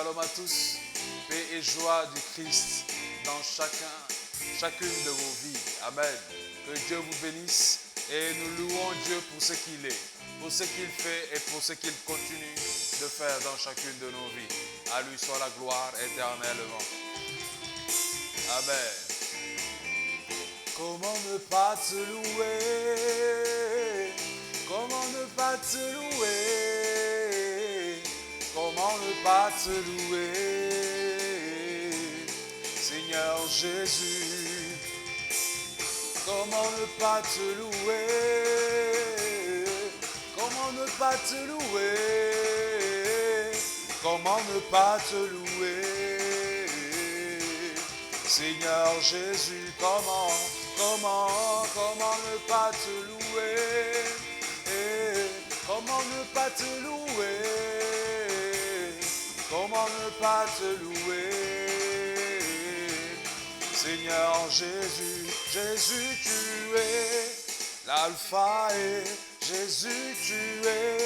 Shalom à tous, paix et joie du Christ dans chacune de vos vies. Amen. Que Dieu vous bénisse et nous louons Dieu pour ce qu'il est, pour ce qu'il fait et pour ce qu'il continue de faire dans chacune de nos vies. À lui soit la gloire éternellement. Amen. Comment ne pas te louer? Comment ne pas te louer? Comment ne pas te louer? Seigneur Jésus, comment ne pas te louer? Comment ne pas te louer? Comment ne pas te louer? Seigneur Jésus, comment ne pas te louer? Comment ne pas te louer? Comment ne pas te louer? Seigneur Jésus, Jésus tu es l'alpha et Jésus tu es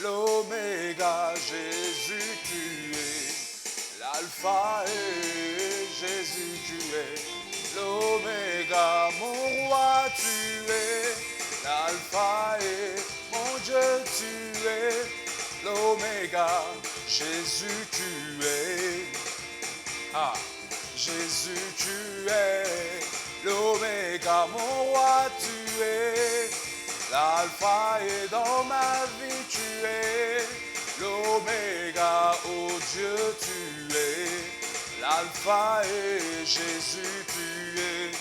l'oméga, Jésus tu es l'alpha et Jésus tu es l'oméga, mon roi tu es l'alpha et mon Dieu tu es l'oméga, Jésus tu es, Jésus tu es l'oméga, mon roi tu es l'alpha et dans ma vie tu es l'oméga, oh Dieu tu es l'alpha et Jésus tu es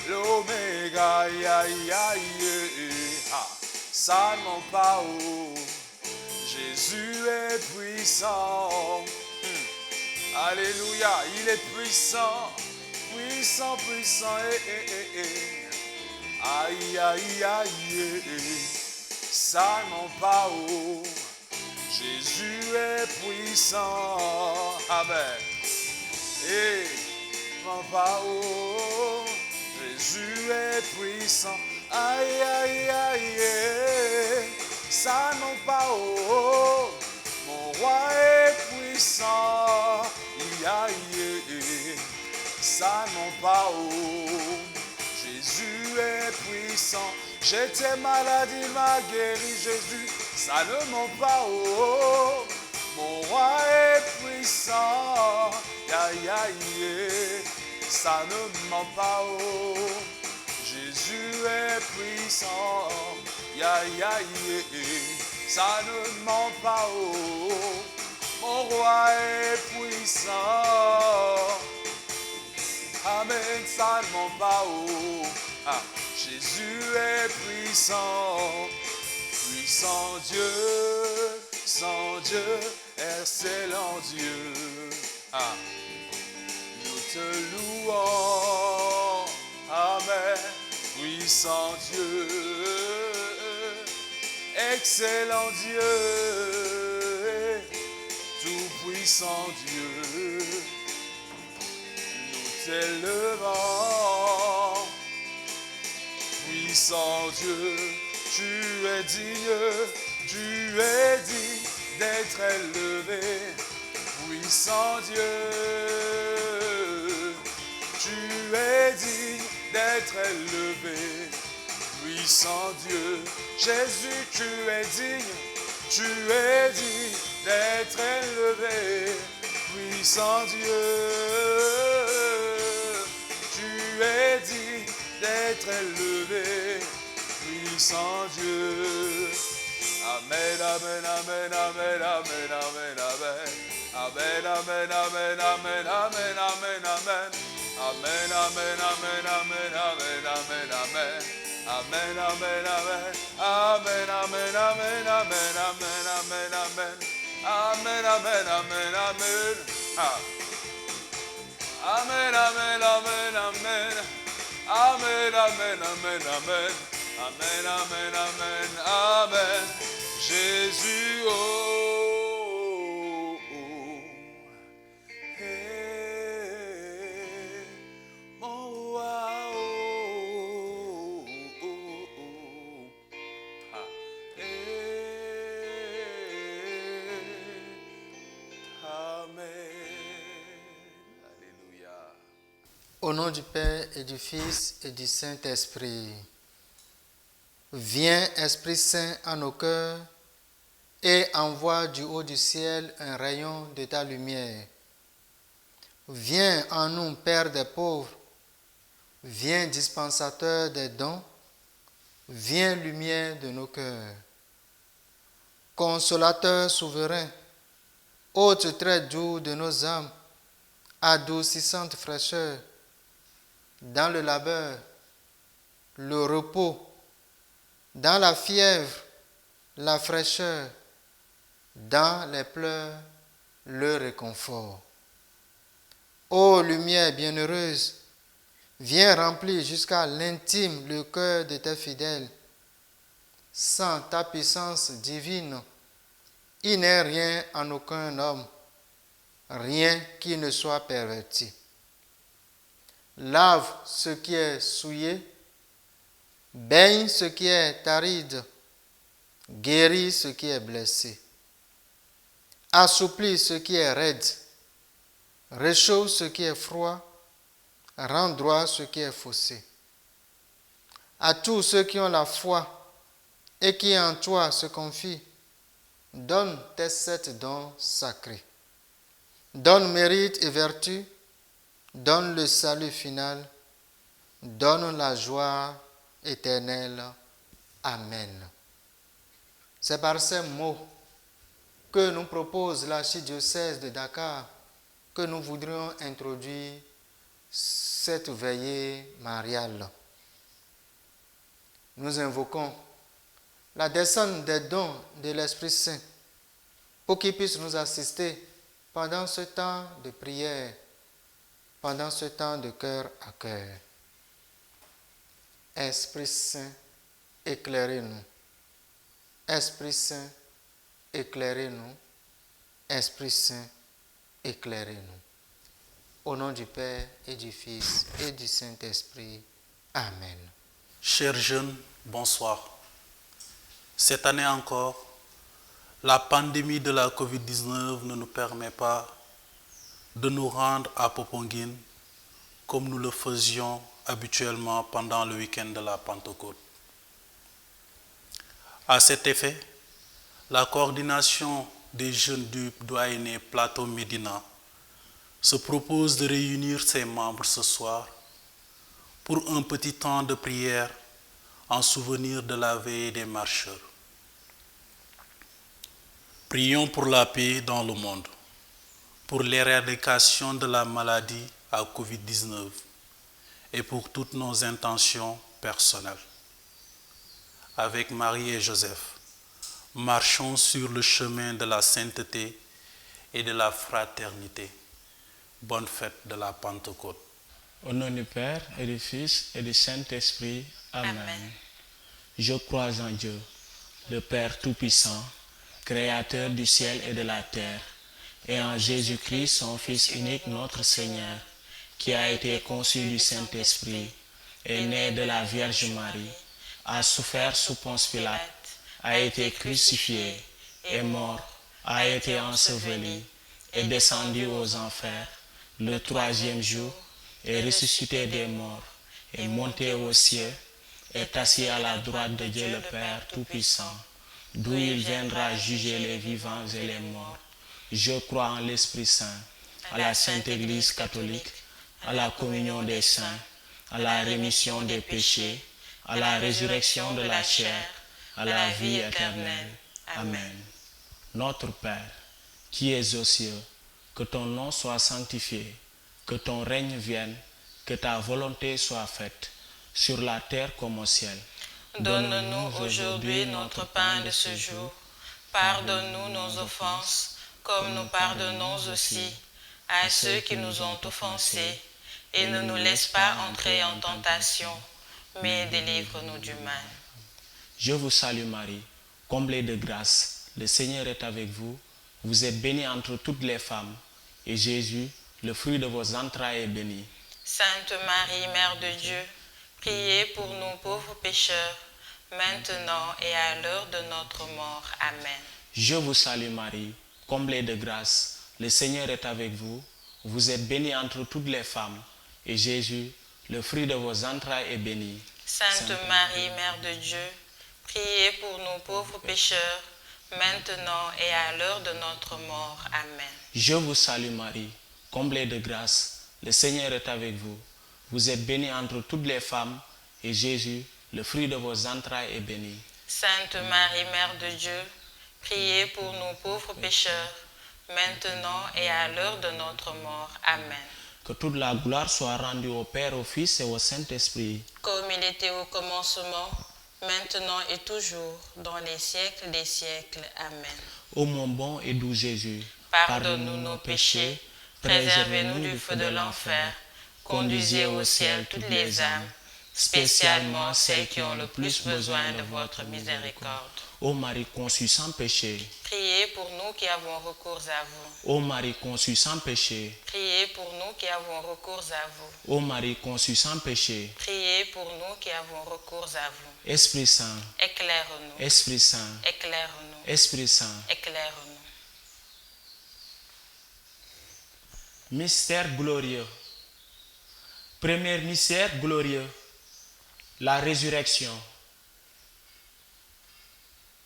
l'oméga, ça non pas haut, Jésus est puissant. Alléluia, il est puissant, puissant, puissant, aïe, aïe, aïe, ça non pas haut, Jésus est puissant, amen, non pas haut, Jésus est puissant, aïe, aïe, aïe, ça non pas haut, mon roi est puissant, ça non pas haut, Jésus est puissant. J'étais malade, il m'a guéri, Jésus, ça ne ment pas haut, mon roi est puissant, ça ne ment pas haut, Jésus est puissant, ça ne ment pas haut, mon roi est puissant, amen, ça ne ment pas haut, Jésus est puissant, puissant Dieu, sans Dieu, excellent Dieu, nous te louons, amen, puissant Dieu, excellent Dieu, tout puissant Dieu, nous t'élevons, puissant Dieu, tu es digne d'être élevé, puissant Dieu, tu es digne d'être élevé, puissant Dieu, Jésus, tu es digne d'être élevé, puissant Dieu, tu es digne d'être élevé, puissant Dieu. Amen, amen, amen, amen, amen, amen, amen. Amen, amen, amen, amen, amen, amen, amen. Amen, amen, amen, amen, amen, amen, amen. Amen, amen, amen. Amen, amen, amen, amen, amen, amen, amen. Amen, amen, amen, amen. Amen, amen, amen, amen. Amen, amen, amen, amen. Amen, amen, amen, amen. Jésus, oh, oh, hey, mon roi, oh, oh, oh, hey, amen. Au nom du Père et du Fils et du Saint-Esprit. Viens, Esprit Saint, en nos cœurs et envoie du haut du ciel un rayon de ta lumière. Viens en nous, Père des pauvres. Viens, dispensateur des dons. Viens, lumière de nos cœurs. Consolateur souverain, hôte très doux de nos âmes, adoucissante fraîcheur, dans le labeur, le repos, dans la fièvre, la fraîcheur, dans les pleurs, le réconfort. Ô lumière bienheureuse, viens remplir jusqu'à l'intime le cœur de tes fidèles. Sans ta puissance divine, il n'est rien en aucun homme, rien qui ne soit perverti. Lave ce qui est souillé, baigne ce qui est aride, guéris ce qui est blessé, assouplis ce qui est raide, réchauffe ce qui est froid, rends droit ce qui est faussé. À tous ceux qui ont la foi et qui en toi se confient, donne tes 7 dons sacrés. Donne mérite et vertu, donne le salut final, donne la joie éternelle. Amen. C'est par ces mots que nous propose l'archidiocèse de Dakar que nous voudrions introduire cette veillée mariale. Nous invoquons la descente des dons de l'Esprit Saint pour qu'il puisse nous assister pendant ce temps de prière, pendant ce temps de cœur à cœur. Esprit Saint, éclairez-nous. Esprit Saint, éclairez-nous. Esprit Saint, éclairez-nous. Au nom du Père et du Fils et du Saint-Esprit. Amen. Chers jeunes, bonsoir. Cette année encore, la pandémie de la COVID-19 ne nous permet pas de nous rendre à Popenguine comme nous le faisions habituellement pendant le week-end de la Pentecôte. À cet effet, la coordination des jeunes du doyenné Plateau Médina se propose de réunir ses membres ce soir pour un petit temps de prière en souvenir de la veillée des marcheurs. Prions pour la paix dans le monde, pour l'éradication de la maladie à COVID-19 et pour toutes nos intentions personnelles. Avec Marie et Joseph, marchons sur le chemin de la sainteté et de la fraternité. Bonne fête de la Pentecôte. Au nom du Père et du Fils et du Saint-Esprit. Amen. Amen. Je crois en Dieu, le Père Tout-Puissant, Créateur du ciel et de la terre, et en Jésus-Christ, son Fils unique, notre Seigneur, qui a été conçu du Saint-Esprit, est né de la Vierge Marie, a souffert sous Ponce Pilate, a été crucifié, est mort, a été enseveli, est descendu aux enfers, le 3e jour, est ressuscité des morts, est monté aux cieux, est assis à la droite de Dieu le Père Tout-Puissant, d'où il viendra juger les vivants et les morts. Je crois en l'Esprit Saint, à la Sainte Église catholique, à la communion des saints, à la rémission des péchés, à la résurrection de la chair, à la vie éternelle. Amen. Notre Père, qui es aux cieux, que ton nom soit sanctifié, que ton règne vienne, que ta volonté soit faite, sur la terre comme au ciel. Donne-nous aujourd'hui notre pain de ce jour. Pardonne-nous nos offenses, comme nous pardonnons aussi à ceux qui nous ont offensés. Et ne nous laisse pas entrer en tentation, mais délivre-nous du mal. Je vous salue Marie, comblée de grâce, le Seigneur est avec vous. Vous êtes bénie entre toutes les femmes, et Jésus, le fruit de vos entrailles, est béni. Sainte Marie, Mère de Dieu, priez pour nous pauvres pécheurs, maintenant et à l'heure de notre mort. Amen. Je vous salue Marie, comblée de grâce, le Seigneur est avec vous. Vous êtes bénie entre toutes les femmes, et Jésus, le fruit de vos entrailles, est béni. Sainte Marie, Mère de Dieu, priez pour nous pauvres pécheurs, maintenant et à l'heure de notre mort. Amen. Je vous salue Marie, comblée de grâce, le Seigneur est avec vous. Vous êtes bénie entre toutes les femmes, et Jésus, le fruit de vos entrailles, est béni. Sainte Marie, Mère de Dieu, priez pour nous pauvres pécheurs, maintenant et à l'heure de notre mort. Amen. Que toute la gloire soit rendue au Père, au Fils et au Saint-Esprit. Comme il était au commencement, maintenant et toujours, dans les siècles des siècles. Amen. Ô mon bon et doux Jésus, Pardonne-nous nos péchés, préservez-nous du feu de l'enfer, conduisez au ciel toutes les âmes, spécialement celles qui ont le plus besoin de votre miséricorde. Ô Marie conçue sans péché, Priez pour nous qui avons recours à vous. ô Marie conçue sans péché, Priez pour nous qui avons recours à vous. ô Marie conçue sans péché, Priez pour nous qui avons recours à vous. Esprit Saint, Éclaire-nous, Esprit Saint, éclaire-nous, Esprit Saint. éclaire-nous. Mystère glorieux. Premier mystère glorieux, la résurrection.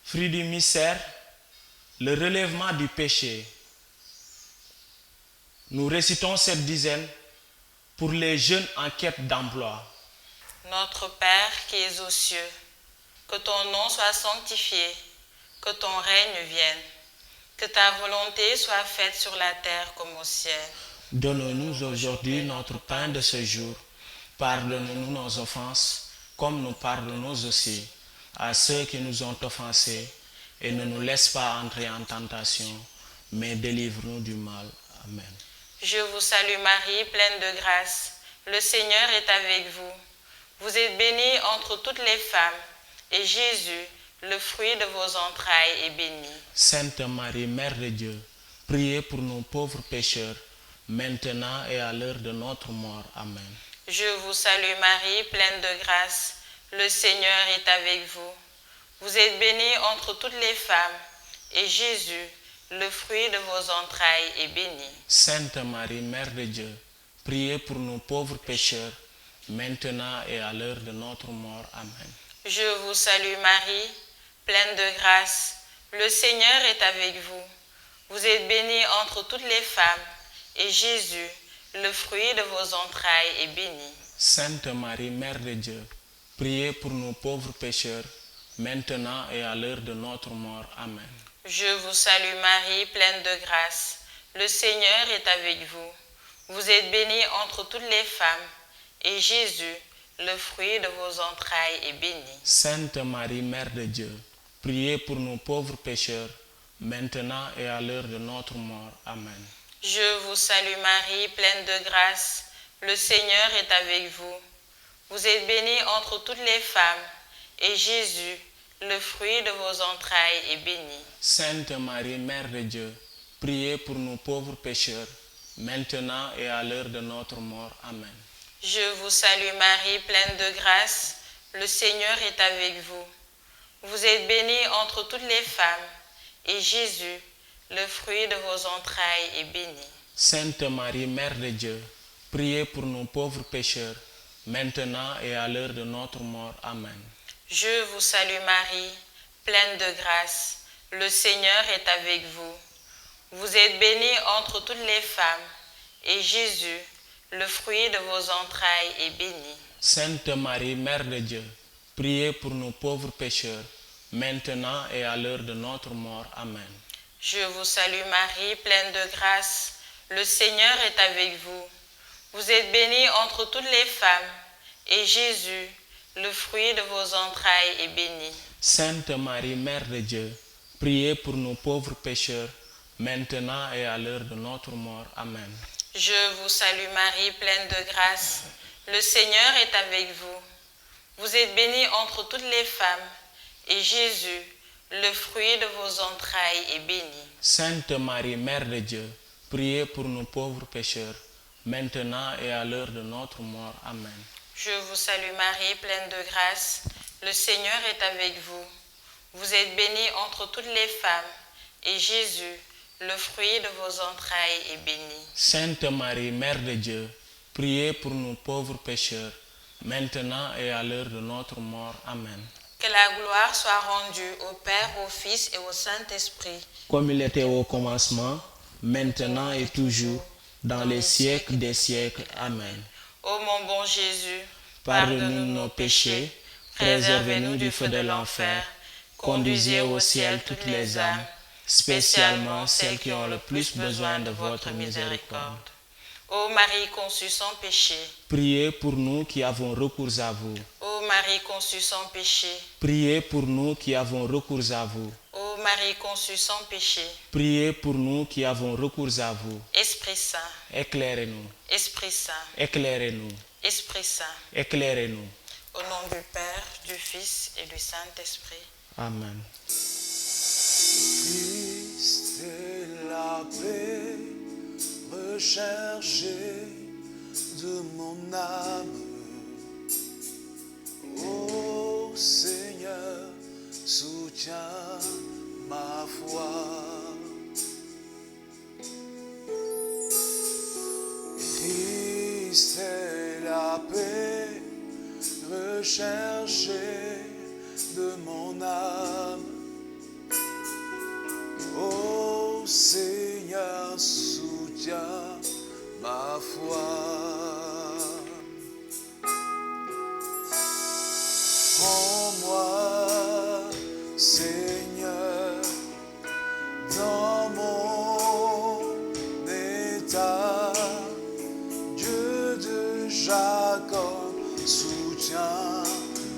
Fruit du mystère, le relèvement du péché. Nous récitons cette dizaine pour les jeunes en quête d'emploi. Notre Père qui es aux cieux, que ton nom soit sanctifié, que ton règne vienne, que ta volonté soit faite sur la terre comme au ciel. Donne-nous aujourd'hui notre pain de ce jour. Pardonne-nous nos offenses, comme nous pardonnons aussi à ceux qui nous ont offensés, et ne nous laisse pas entrer en tentation, mais délivre-nous du mal. Amen. Je vous salue Marie, pleine de grâce. Le Seigneur est avec vous. Vous êtes bénie entre toutes les femmes, et Jésus, le fruit de vos entrailles, est béni. Sainte Marie, Mère de Dieu, priez pour nous pauvres pécheurs, maintenant et à l'heure de notre mort. Amen. Je vous salue Marie, pleine de grâce. Le Seigneur est avec vous. Vous êtes bénie entre toutes les femmes, et Jésus, le fruit de vos entrailles, est béni. Sainte Marie, Mère de Dieu, priez pour nous pauvres pécheurs, maintenant et à l'heure de notre mort. Amen. Je vous salue Marie, pleine de grâce. Le Seigneur est avec vous. Vous êtes bénie entre toutes les femmes, et Jésus, le fruit de vos entrailles, est béni. Sainte Marie, Mère de Dieu, priez pour nous pauvres pécheurs, maintenant et à l'heure de notre mort. Amen. Je vous salue Marie, pleine de grâce. Le Seigneur est avec vous. Vous êtes bénie entre toutes les femmes, et Jésus, le fruit de vos entrailles, est béni. Sainte Marie, Mère de Dieu, priez pour nous pauvres pécheurs, maintenant et à l'heure de notre mort. Amen. Je vous salue Marie, pleine de grâce. Le Seigneur est avec vous. Vous êtes bénie entre toutes les femmes, et Jésus, le fruit de vos entrailles, est béni. Sainte Marie, Mère de Dieu, priez pour nous pauvres pécheurs, maintenant et à l'heure de notre mort. Amen. Je vous salue Marie, pleine de grâce. Le Seigneur est avec vous. Vous êtes bénie entre toutes les femmes, et Jésus, le fruit de vos entrailles, est béni. Sainte Marie, Mère de Dieu, priez pour nous pauvres pécheurs, maintenant et à l'heure de notre mort. Amen. Je vous salue Marie, pleine de grâce. Le Seigneur est avec vous. Vous êtes bénie entre toutes les femmes, et Jésus, le fruit de vos entrailles, est béni. Sainte Marie, Mère de Dieu, priez pour nous pauvres pécheurs, maintenant et à l'heure de notre mort. Amen. Je vous salue Marie, pleine de grâce. Le Seigneur est avec vous. Vous êtes bénie entre toutes les femmes, et Jésus, le fruit de vos entrailles, est béni. Sainte Marie, Mère de Dieu, priez pour nous pauvres pécheurs, maintenant et à l'heure de notre mort. Amen. Je vous salue Marie, pleine de grâce. Le Seigneur est avec vous. Vous êtes bénie entre toutes les femmes, et Jésus, le fruit de vos entrailles, est béni. Sainte Marie, Mère de Dieu, priez pour nous pauvres pécheurs, maintenant et à l'heure de notre mort. Amen. Je vous salue Marie, pleine de grâce. Le Seigneur est avec vous. Vous êtes bénie entre toutes les femmes, et Jésus, le fruit de vos entrailles, est béni. Sainte Marie, Mère de Dieu, priez pour nous pauvres pécheurs, maintenant et à l'heure de notre mort. Amen. Que la gloire soit rendue au Père, au Fils et au Saint-Esprit. Comme il était au commencement, maintenant et toujours, dans les siècles des siècles. Amen. Ô mon bon Jésus, Pardonne-nous nos péchés, préservez-nous du feu de l'enfer, conduisez au ciel toutes les âmes, spécialement celles qui ont le plus besoin de votre miséricorde. Ô Marie conçue sans péché, Priez pour nous qui avons recours à vous. ô Marie conçue sans péché, Priez pour nous qui avons recours à vous. ô Marie conçue sans péché, Priez pour nous qui avons recours à vous. Esprit Saint, Éclairez-nous, Esprit Saint, éclairez-nous, Esprit Saint, éclairez-nous. au nom du Père, du Fils et du Saint-Esprit. Amen. Christ est la paix recherchée de mon âme. Ô Seigneur, soutiens ma foi. Christ est la paix recherchée de mon âme. Ô Seigneur, soutiens ma foi. Prends-moi, Seigneur, dans mon état. Dieu de Jacob, soutiens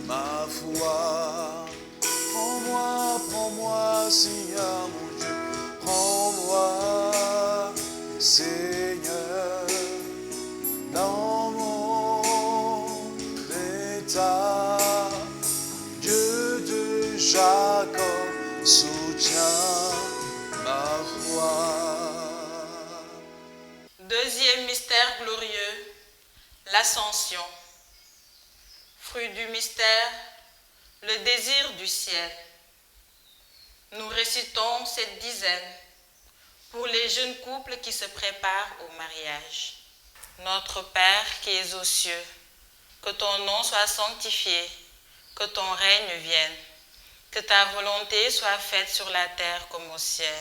ma foi. Prends-moi, Seigneur mon Dieu. Prends-moi, Seigneur, dans mon état. Dieu de Jacob, soutiens ma foi. Deuxième mystère glorieux, l'Ascension. Fruit du mystère, le désir du ciel. Nous récitons cette dizaine pour les jeunes couples qui se préparent au mariage. Notre Père qui es aux cieux, que ton nom soit sanctifié, que ton règne vienne, que ta volonté soit faite sur la terre comme au ciel.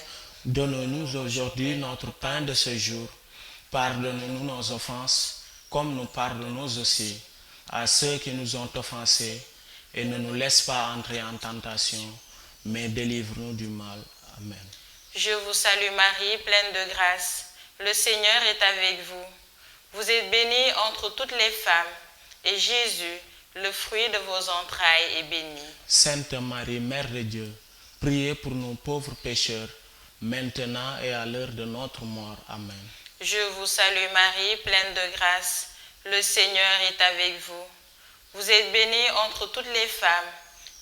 Donne-nous aujourd'hui notre pain de ce jour. Pardonne-nous nos offenses, comme nous pardonnons aussi à ceux qui nous ont offensés, et ne nous laisse pas entrer en tentation, mais délivre-nous du mal. Amen. Je vous salue Marie, pleine de grâce. Le Seigneur est avec vous. Vous êtes bénie entre toutes les femmes, et Jésus, le fruit de vos entrailles, est béni. Sainte Marie, Mère de Dieu, priez pour nous pauvres pécheurs, maintenant et à l'heure de notre mort. Amen. Je vous salue Marie, pleine de grâce. Le Seigneur est avec vous. Vous êtes bénie entre toutes les femmes,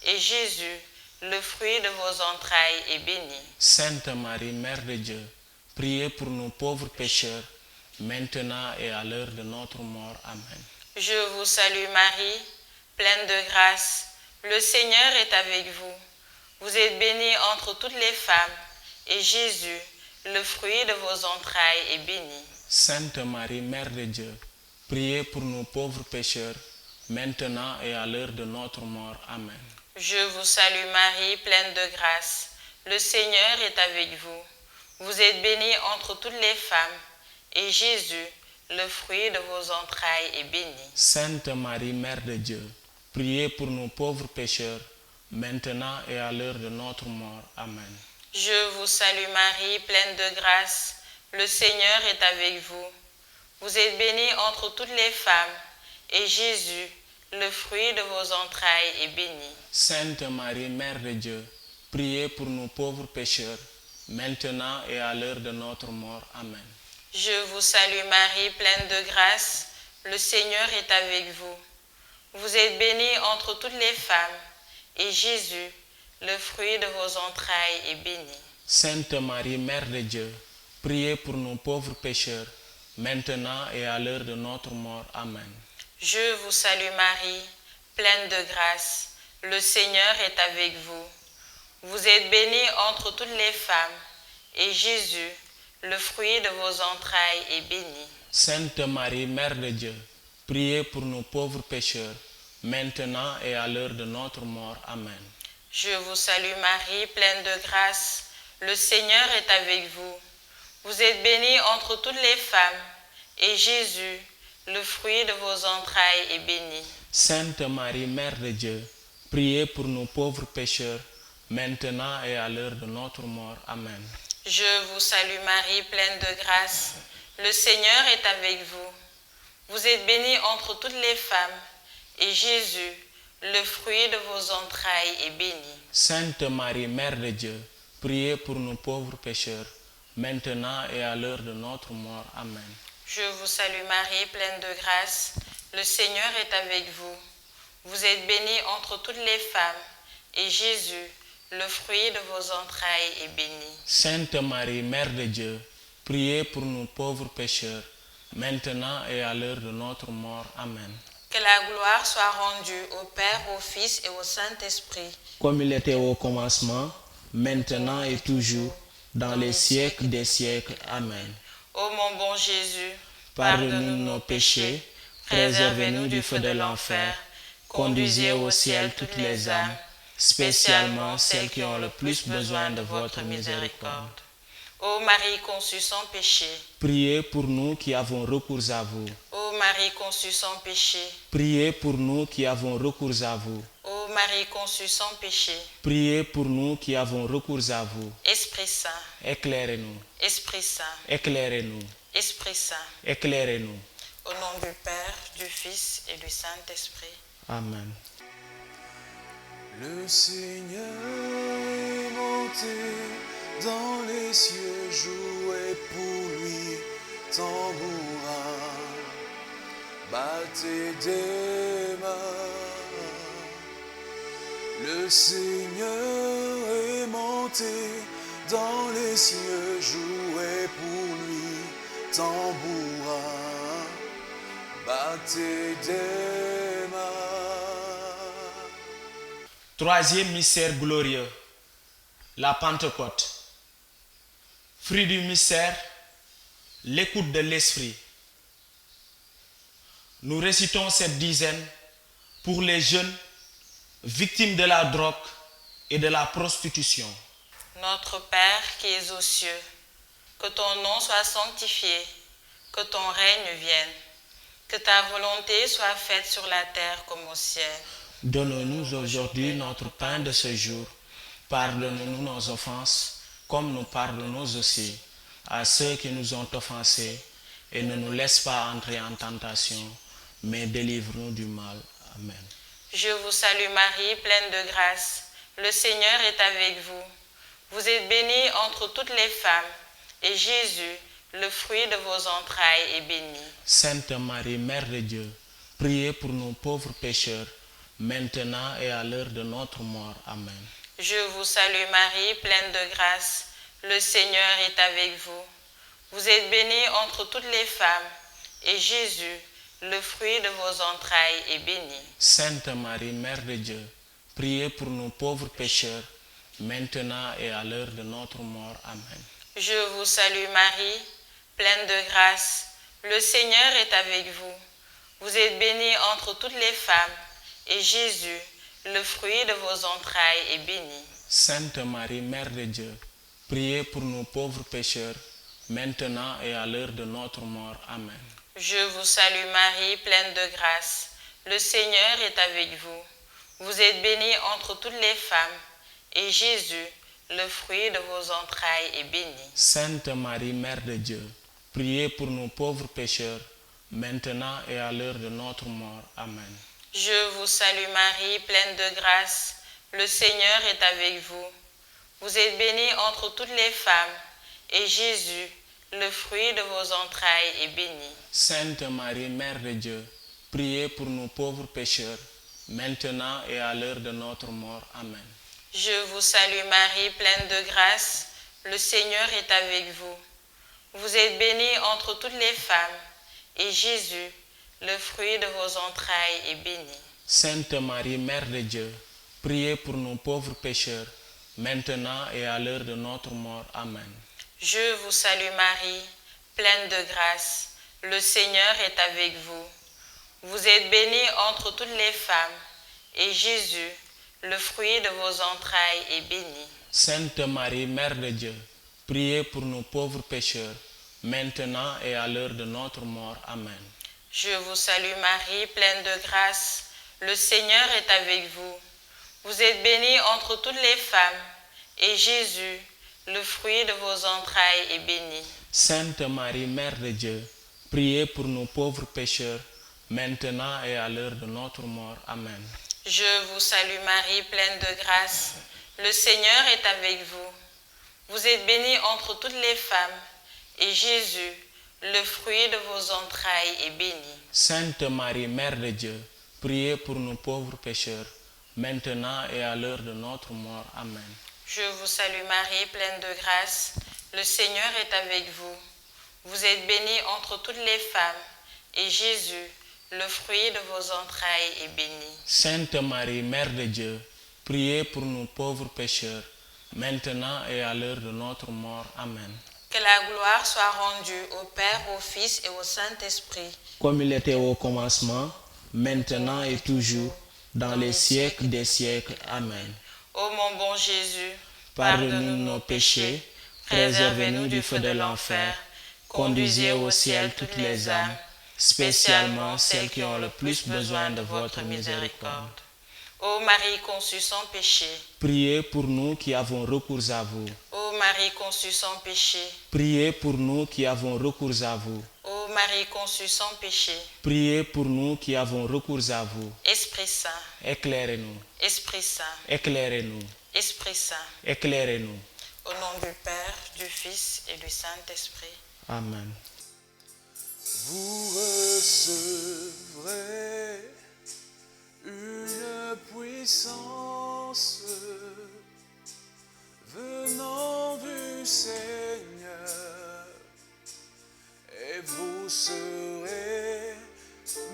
et Jésus, le fruit de vos entrailles, est béni. Sainte Marie, Mère de Dieu, priez pour nous pauvres pécheurs, maintenant et à l'heure de notre mort. Amen. Je vous salue Marie, pleine de grâce. Le Seigneur est avec vous. Vous êtes bénie entre toutes les femmes, et Jésus, le fruit de vos entrailles, est béni. Sainte Marie, Mère de Dieu, priez pour nous pauvres pécheurs, maintenant et à l'heure de notre mort. Amen. Je vous salue Marie, pleine de grâce. Le Seigneur est avec vous. Vous êtes bénie entre toutes les femmes, et Jésus, le fruit de vos entrailles, est béni. Sainte Marie, Mère de Dieu, priez pour nous pauvres pécheurs, maintenant et à l'heure de notre mort. Amen. Je vous salue Marie, pleine de grâce. Le Seigneur est avec vous. Vous êtes bénie entre toutes les femmes, et Jésus, le fruit de vos entrailles, est béni. Sainte Marie, Mère de Dieu, priez pour nous pauvres pécheurs, maintenant et à l'heure de notre mort. Amen. Je vous salue Marie, pleine de grâce. Le Seigneur est avec vous. Vous êtes bénie entre toutes les femmes, et Jésus, le fruit de vos entrailles, est béni. Sainte Marie, Mère de Dieu, priez pour nous pauvres pécheurs, maintenant et à l'heure de notre mort. Amen. Je vous salue Marie, pleine de grâce. Le Seigneur est avec vous. Vous êtes bénie entre toutes les femmes, et Jésus, le fruit de vos entrailles, est béni. Sainte Marie, Mère de Dieu, priez pour nous pauvres pécheurs, maintenant et à l'heure de notre mort. Amen. Je vous salue Marie, pleine de grâce. Le Seigneur est avec vous. Vous êtes bénie entre toutes les femmes, et Jésus, le fruit de vos entrailles, est béni. Sainte Marie, Mère de Dieu, priez pour nous pauvres pécheurs, maintenant et à l'heure de notre mort. Amen. Je vous salue Marie, pleine de grâce. Le Seigneur est avec vous. Vous êtes bénie entre toutes les femmes, et Jésus, le fruit de vos entrailles, est béni. Sainte Marie, Mère de Dieu, priez pour nous pauvres pécheurs, maintenant et à l'heure de notre mort. Amen. Je vous salue Marie, pleine de grâce. Le Seigneur est avec vous. Vous êtes bénie entre toutes les femmes, et Jésus, le fruit de vos entrailles, est béni. Sainte Marie, Mère de Dieu, priez pour nous pauvres pécheurs, maintenant et à l'heure de notre mort. Amen. Que la gloire soit rendue au Père, au Fils et au Saint-Esprit. Comme il était au commencement, maintenant et toujours, dans les siècles des siècles. Amen. Ô mon bon Jésus, Pardonne-nous nos péchés, préservez-nous du feu de l'enfer, conduisez au ciel toutes les âmes, spécialement celles qui ont le plus besoin de votre miséricorde. Ô Marie conçue sans péché, Priez pour nous qui avons recours à vous. ô Marie conçue sans péché, Priez pour nous qui avons recours à vous. ô Marie conçue sans péché, Priez pour nous qui avons recours à vous. Esprit Saint, Éclairez-nous, Esprit Saint, éclairez-nous, Esprit Saint, éclairez-nous. au nom du Père, du Fils et du Saint-Esprit. Amen. Le Seigneur est monté dans les cieux, jouez pour lui tambourin, battez des mains. Le Seigneur est monté dans les cieux, jouez pour lui tambourin, battez des mains. Troisième mystère glorieux, la Pentecôte. Fruit du mystère, l'écoute de l'Esprit. Nous récitons cette dizaine pour les jeunes victimes de la drogue et de la prostitution. Notre Père qui es aux cieux, que ton nom soit sanctifié, que ton règne vienne, que ta volonté soit faite sur la terre comme au ciel. Donne-nous aujourd'hui notre pain de ce jour. Pardonne-nous nos offenses, comme nous pardonnons aussi à ceux qui nous ont offensés. Et ne nous laisse pas entrer en tentation, mais délivre-nous du mal. Amen. Je vous salue Marie, pleine de grâce. Le Seigneur est avec vous. Vous êtes bénie entre toutes les femmes, et Jésus, le fruit de vos entrailles, est béni. Sainte Marie, Mère de Dieu, priez pour nous pauvres pécheurs, maintenant et à l'heure de notre mort. Amen. Je vous salue Marie, pleine de grâce. Le Seigneur est avec vous. Vous êtes bénie entre toutes les femmes, et Jésus, le fruit de vos entrailles, est béni. Sainte Marie, Mère de Dieu, priez pour nous pauvres pécheurs, maintenant et à l'heure de notre mort. Amen. Je vous salue Marie, pleine de grâce. Le Seigneur est avec vous. Vous êtes bénie entre toutes les femmes, et Jésus, le fruit de vos entrailles, est béni. Sainte Marie, Mère de Dieu, priez pour nous pauvres pécheurs, maintenant et à l'heure de notre mort. Amen. Je vous salue Marie, pleine de grâce. Le Seigneur est avec vous. Vous êtes bénie entre toutes les femmes, et Jésus, le fruit de vos entrailles, est béni. Sainte Marie, Mère de Dieu, priez pour nous pauvres pécheurs, maintenant et à l'heure de notre mort. Amen. Je vous salue Marie, pleine de grâce. Le Seigneur est avec vous. Vous êtes bénie entre toutes les femmes, et Jésus, le fruit de vos entrailles, est béni. Sainte Marie, Mère de Dieu, priez pour nous pauvres pécheurs, maintenant et à l'heure de notre mort. Amen. Je vous salue Marie, pleine de grâce. Le Seigneur est avec vous. Vous êtes bénie entre toutes les femmes, et Jésus, le fruit de vos entrailles, est béni. Sainte Marie, Mère de Dieu, priez pour nous pauvres pécheurs, maintenant et à l'heure de notre mort. Amen. Je vous salue Marie, pleine de grâce. Le Seigneur est avec vous. Vous êtes bénie entre toutes les femmes, et Jésus, le fruit de vos entrailles, est béni. Sainte Marie, Mère de Dieu, priez pour nous pauvres pécheurs, maintenant et à l'heure de notre mort. Amen. Je vous salue Marie, pleine de grâce. Le Seigneur est avec vous. Vous êtes bénie entre toutes les femmes, et Jésus, le fruit de vos entrailles, est béni. Sainte Marie, Mère de Dieu, priez pour nous pauvres pécheurs, maintenant et à l'heure de notre mort. Amen. Je vous salue Marie, pleine de grâce. Le Seigneur est avec vous. Vous êtes bénie entre toutes les femmes, et Jésus, le fruit de vos entrailles, est béni. Sainte Marie, Mère de Dieu, priez pour nous pauvres pécheurs, maintenant et à l'heure de notre mort. Amen. Je vous salue Marie, pleine de grâce. Le Seigneur est avec vous. Vous êtes bénie entre toutes les femmes, et Jésus, le fruit de vos entrailles, est béni. Sainte Marie, Mère de Dieu, priez pour nous pauvres pécheurs, maintenant et à l'heure de notre mort. Amen. Que la gloire soit rendue au Père, au Fils et au Saint-Esprit. Comme il était au commencement, maintenant et toujours, dans les siècles des siècles. Amen. Ô mon bon Jésus, Pardonne-nous nos péchés, préservez-nous du feu de l'enfer, conduisez au ciel toutes les âmes, spécialement celles qui ont le plus besoin de votre miséricorde. Ô Marie conçue sans péché, Priez pour nous qui avons recours à vous. ô Marie conçue sans péché, Priez pour nous qui avons recours à vous. ô Marie conçue sans péché, Priez pour nous qui avons recours à vous. Esprit Saint, Éclairez-nous, Esprit Saint, éclairez-nous, Esprit Saint, éclairez-nous. au nom du Père, du Fils et du Saint-Esprit. Amen. Vous recevrez une puissance venant du Seigneur, et vous serez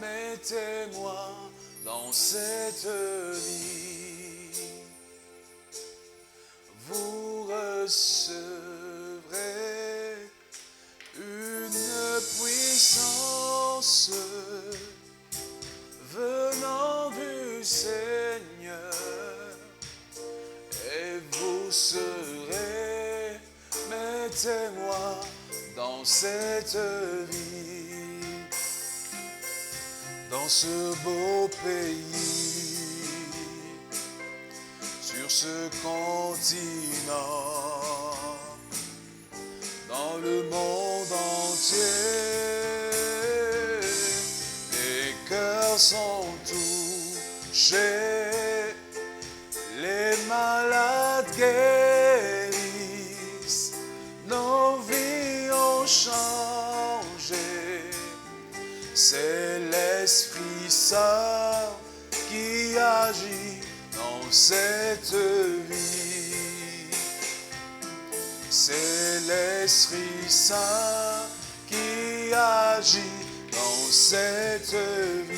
mes témoins dans cette vie. Vous recevrez une puissance venant du Seigneur, et vous serez mes témoins dans cette vie, dans ce beau pays, sur ce continent, dans le monde entier. Les cœurs sont touchés, les malades guérissent, nos vies ont changé. C'est l'Esprit Saint qui agit dans cette vie. C'est l'Esprit Saint qui agit dans cette vie.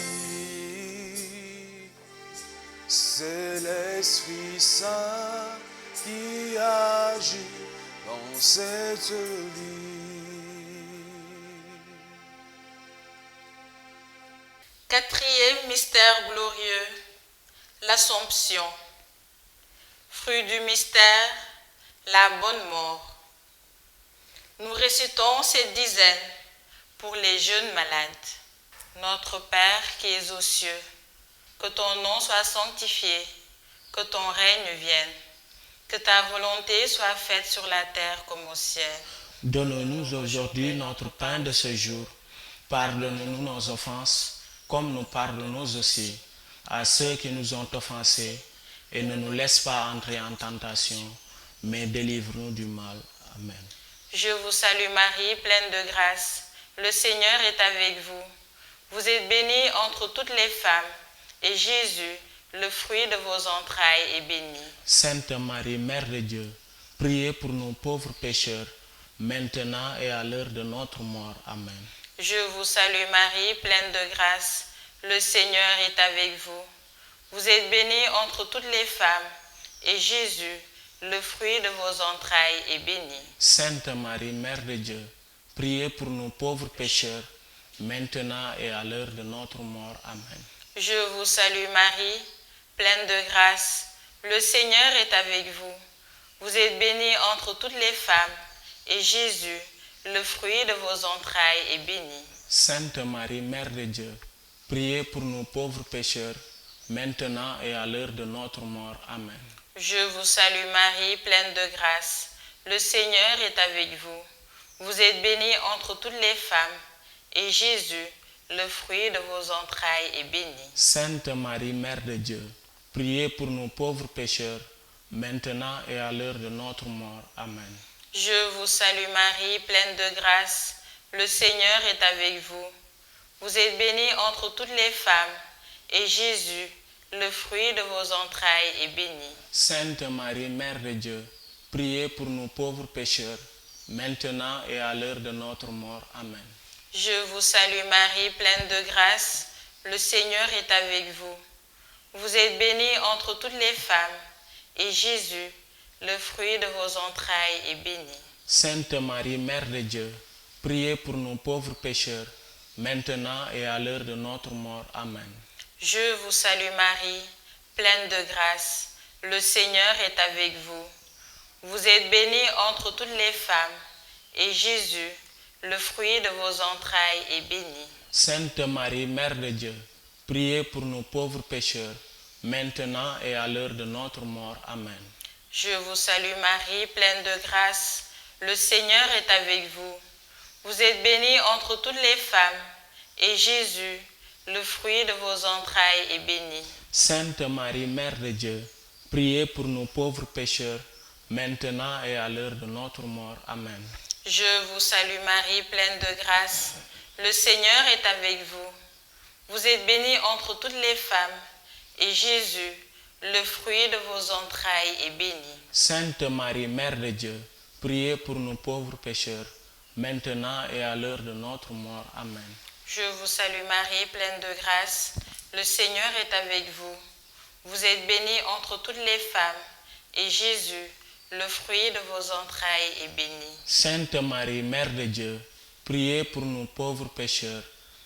C'est l'Esprit Saint qui agit dans cette vie. Quatrième mystère glorieux, l'Assomption. Fruit du mystère, la bonne mort. Nous récitons cette dizaine pour les jeunes malades. Notre Père qui es aux cieux, que ton nom soit sanctifié, que ton règne vienne, que ta volonté soit faite sur la terre comme au ciel. Donne-nous aujourd'hui notre pain de ce jour. Pardonne-nous nos offenses, comme nous pardonnons aussi à ceux qui nous ont offensés, et ne nous laisse pas entrer en tentation, mais délivre-nous du mal. Amen. Je vous salue Marie, pleine de grâce. Le Seigneur est avec vous. Vous êtes bénie entre toutes les femmes, et Jésus, le fruit de vos entrailles, est béni. Sainte Marie, Mère de Dieu, priez pour nous pauvres pécheurs, maintenant et à l'heure de notre mort. Amen. Je vous salue Marie, pleine de grâce. Le Seigneur est avec vous. Vous êtes bénie entre toutes les femmes, et Jésus, le fruit de vos entrailles, est béni. Sainte Marie, Mère de Dieu, priez pour nous pauvres pécheurs, maintenant et à l'heure de notre mort. Amen. Je vous salue Marie, pleine de grâce. Le Seigneur est avec vous. Vous êtes bénie entre toutes les femmes, et Jésus, le fruit de vos entrailles, est béni. Sainte Marie, Mère de Dieu, priez pour nous pauvres pécheurs, maintenant et à l'heure de notre mort. Amen. Je vous salue Marie, pleine de grâce. Le Seigneur est avec vous. Vous êtes bénie entre toutes les femmes, et Jésus, le fruit de vos entrailles, est béni. Sainte Marie, Mère de Dieu, priez pour nous pauvres pécheurs, maintenant et à l'heure de notre mort. Amen. Je vous salue Marie, pleine de grâce. Le Seigneur est avec vous. Vous êtes bénie entre toutes les femmes, et Jésus, le fruit de vos entrailles, est béni. Sainte Marie, Mère de Dieu, priez pour nous pauvres pécheurs, maintenant et à l'heure de notre mort. Amen. Je vous salue Marie, pleine de grâce. Le Seigneur est avec vous. Vous êtes bénie entre toutes les femmes, et Jésus, le fruit de vos entrailles, est béni. Sainte Marie, Mère de Dieu, priez pour nous pauvres pécheurs, maintenant et à l'heure de notre mort. Amen. Je vous salue Marie, pleine de grâce. Le Seigneur est avec vous. Vous êtes bénie entre toutes les femmes, et Jésus, le fruit de vos entrailles, est béni. Sainte Marie, Mère de Dieu, priez pour nous pauvres pécheurs, maintenant et à l'heure de notre mort. Amen. Je vous salue Marie, pleine de grâce. Le Seigneur est avec vous. Vous êtes bénie entre toutes les femmes, et Jésus, le fruit de vos entrailles, est béni. Sainte Marie, Mère de Dieu, priez pour nous pauvres pécheurs, maintenant et à l'heure de notre mort. Amen. Je vous salue Marie, pleine de grâce. Le Seigneur est avec vous. Vous êtes bénie entre toutes les femmes, et Jésus, le fruit de vos entrailles, est béni. Sainte Marie, Mère de Dieu, priez pour nous pauvres pécheurs, maintenant et à l'heure de notre mort. Amen. Je vous salue Marie, pleine de grâce. Le Seigneur est avec vous. Vous êtes bénie entre toutes les femmes, et Jésus, le fruit de vos entrailles, est béni. Sainte Marie, Mère de Dieu, priez pour nous pauvres pécheurs,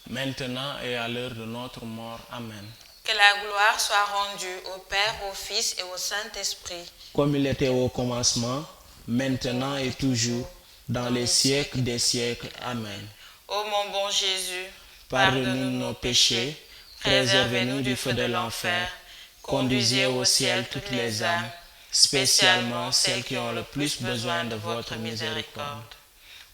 maintenant et à l'heure de notre mort. Amen. Que la gloire soit rendue au Père, au Fils et au Saint-Esprit. Comme il était au commencement, maintenant et toujours, dans les siècles des siècles. Amen. Ô mon bon Jésus, Pardonne-nous nos péchés, préservez-nous du feu de l'enfer, conduisez au ciel toutes les âmes, spécialement celles qui ont le plus besoin de votre miséricorde.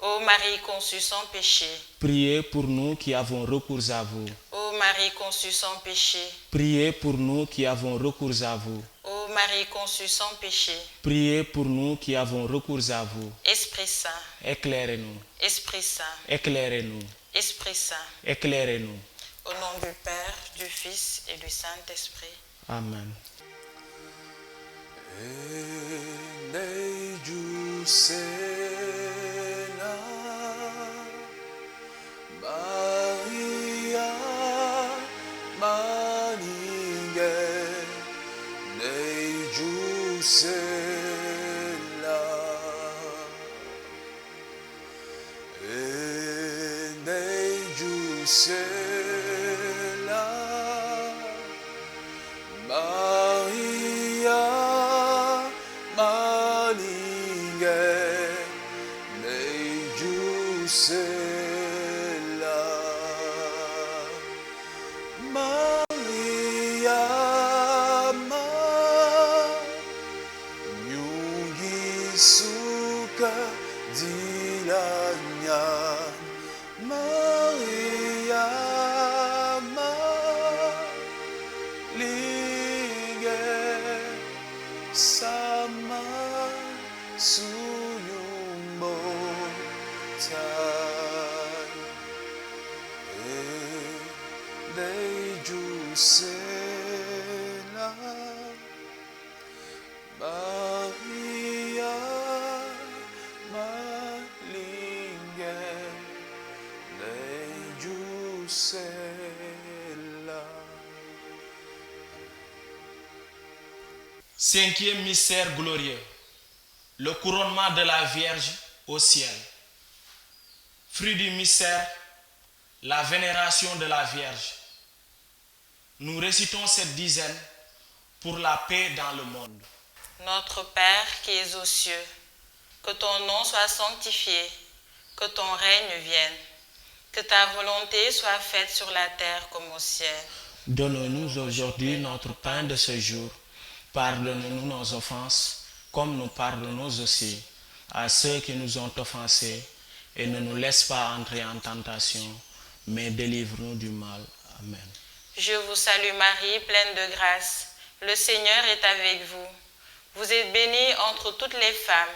Ô Marie conçue sans péché, Priez pour nous qui avons recours à vous. ô Marie conçue sans péché, Priez pour nous qui avons recours à vous. ô Marie conçue sans péché, Priez pour nous qui avons recours à vous. Esprit Saint, Éclairez-nous, Esprit Saint, éclairez-nous, Esprit Saint, éclairez-nous. au nom du Père, du Fils et du Saint-Esprit. Amen. Maria maninge nejusela nejusela Maria maninge nejusela Maria ma nyungisuka dilanya Maria ma linge sama suyumbo tai nejusela Maria malinge nejusela. Cinquième mystère glorieux, le couronnement de la Vierge au ciel. Fruit du mystère, la vénération de la Vierge. Nous récitons cette dizaine pour la paix dans le monde. Notre Père qui es aux cieux, que ton nom soit sanctifié, que ton règne vienne, que ta volonté soit faite sur la terre comme au ciel. Donne-nous aujourd'hui notre pain de ce jour. Pardonne-nous nos offenses, comme nous pardonnons aussi à ceux qui nous ont offensés, et ne nous laisse pas entrer en tentation, mais délivre-nous du mal. Amen. Je vous salue Marie, pleine de grâce. Le Seigneur est avec vous. Vous êtes bénie entre toutes les femmes,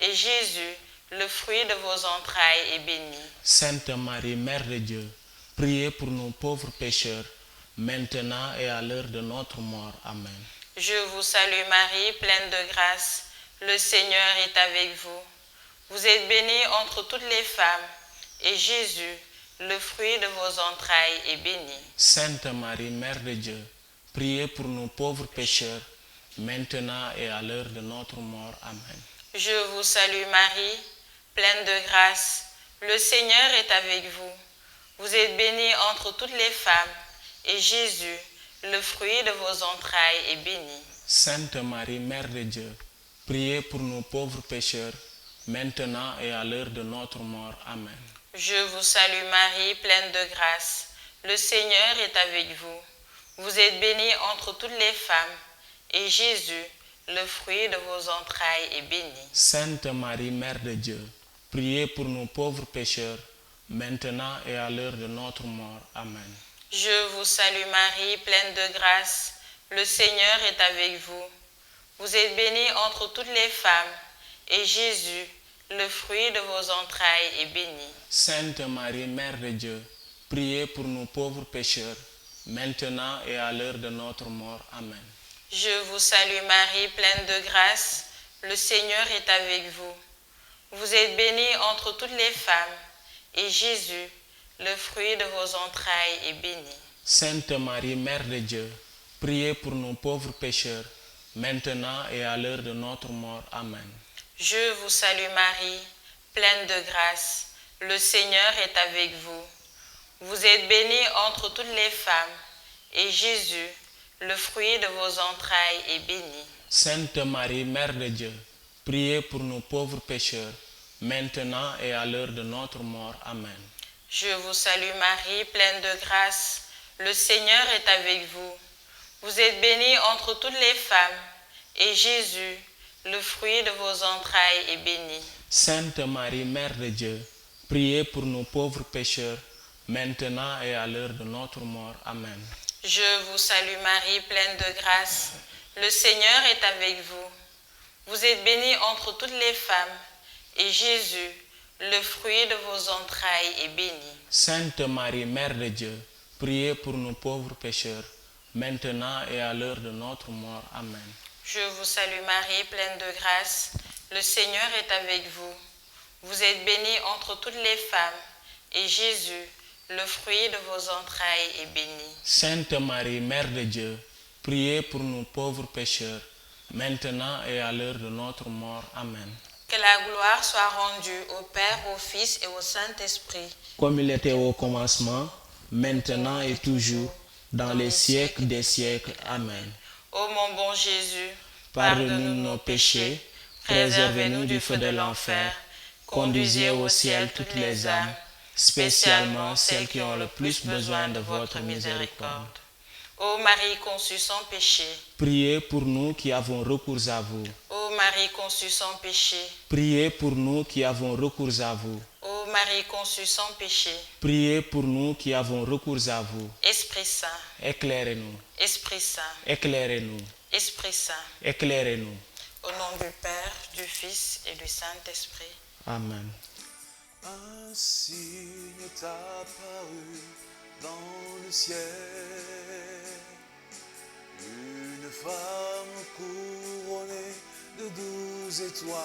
et Jésus, le fruit de vos entrailles, est béni. Sainte Marie, Mère de Dieu, priez pour nous pauvres pécheurs, maintenant et à l'heure de notre mort. Amen. Je vous salue Marie, pleine de grâce. Le Seigneur est avec vous. Vous êtes bénie entre toutes les femmes, et Jésus, le fruit de vos entrailles, est béni. Sainte Marie, Mère de Dieu, priez pour nous pauvres pécheurs, maintenant et à l'heure de notre mort. Amen. Je vous salue Marie, pleine de grâce. Le Seigneur est avec vous. Vous êtes bénie entre toutes les femmes, et Jésus, le fruit de vos entrailles, est béni. Sainte Marie, Mère de Dieu, priez pour nous pauvres pécheurs, maintenant et à l'heure de notre mort. Amen. Je vous salue Marie, pleine de grâce. Le Seigneur est avec vous. Vous êtes bénie entre toutes les femmes, et Jésus, le fruit de vos entrailles, est béni. Sainte Marie, Mère de Dieu, priez pour nous pauvres pécheurs, maintenant et à l'heure de notre mort. Amen. Je vous salue Marie, pleine de grâce. Le Seigneur est avec vous. Vous êtes bénie entre toutes les femmes, et Jésus, le fruit de vos entrailles, est béni. Sainte Marie, Mère de Dieu, priez pour nous pauvres pécheurs, maintenant et à l'heure de notre mort. Amen. Je vous salue Marie, pleine de grâce. Le Seigneur est avec vous. Vous êtes bénie entre toutes les femmes, et Jésus, le fruit de vos entrailles, est béni. Sainte Marie, Mère de Dieu, priez pour nous pauvres pécheurs, maintenant et à l'heure de notre mort. Amen. Je vous salue Marie, pleine de grâce. Le Seigneur est avec vous. Vous êtes bénie entre toutes les femmes, et Jésus, le fruit de vos entrailles, est béni. Sainte Marie, Mère de Dieu, priez pour nous pauvres pécheurs, maintenant et à l'heure de notre mort. Amen. Je vous salue Marie, pleine de grâce. Le Seigneur est avec vous. Vous êtes bénie entre toutes les femmes, et Jésus, le fruit de vos entrailles, est béni. Sainte Marie, Mère de Dieu, priez pour nous pauvres pécheurs, maintenant et à l'heure de notre mort. Amen. Je vous salue Marie, pleine de grâce. Le Seigneur est avec vous. Vous êtes bénie entre toutes les femmes, et Jésus, le fruit de vos entrailles, est béni. Sainte Marie, Mère de Dieu, priez pour nous pauvres pécheurs, maintenant et à l'heure de notre mort. Amen. Je vous salue Marie, pleine de grâce. Le Seigneur est avec vous. Vous êtes bénie entre toutes les femmes, et Jésus, le fruit de vos entrailles, est béni. Sainte Marie, Mère de Dieu, priez pour nous pauvres pécheurs, maintenant et à l'heure de notre mort. Amen. Que la gloire soit rendue au Père, au Fils et au Saint-Esprit. Comme il était au commencement, maintenant et toujours, dans les siècles des siècles. Amen. Ô mon bon Jésus, Pardonne-nous nos péchés, préservez-nous du feu de l'enfer, conduisez au ciel toutes les âmes, spécialement celles qui ont le plus besoin de votre miséricorde. Ô Marie conçue sans péché, Priez pour nous qui avons recours à vous. ô Marie conçue sans péché, Priez pour nous qui avons recours à vous. ô Marie conçue sans péché, Priez pour nous qui avons recours à vous. Esprit Saint, Éclairez-nous, Esprit Saint, éclairez-nous, Esprit Saint, éclairez-nous. au nom du Père, du Fils et du Saint-Esprit. Amen. Un signe est apparu dans le ciel, une femme couronnée de 12 étoiles.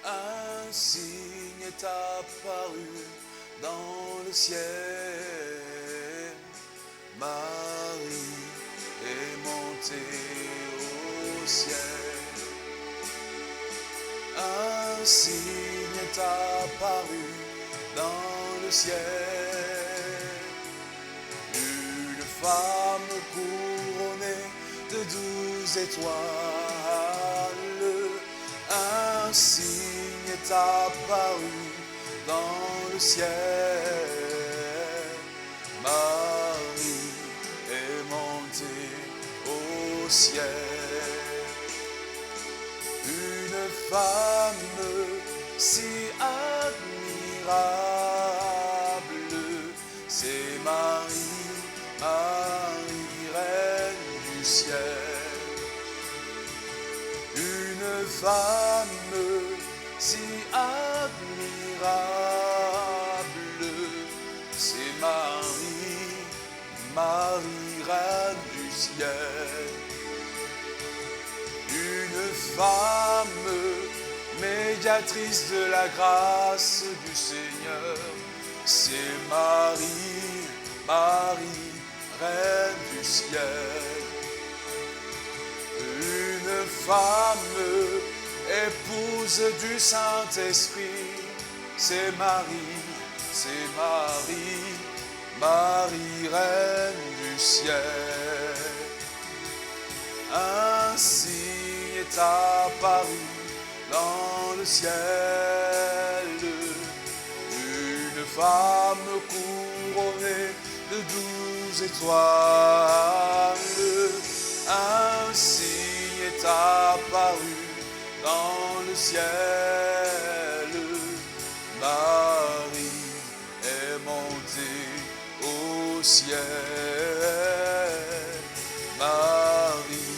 Un signe est apparu dans le ciel, Marie est montée au ciel. Un signe est apparu dans ciel. Une femme couronnée de 12 étoiles, un signe est apparu dans le ciel. Marie est montée au ciel. Une femme si admirable, c'est Marie, Marie, reine du ciel. Une femme si admirable, c'est Marie, Marie, reine du ciel. Une femme médiatrice de la grâce du Seigneur, c'est Marie, Marie, reine du ciel. Une femme épouse du Saint-Esprit, c'est Marie, Marie, reine du ciel. Un signe est apparu dans le ciel, une femme couronnée de 12 étoiles. Un signe est apparu dans le ciel. Marie est montée au ciel. Marie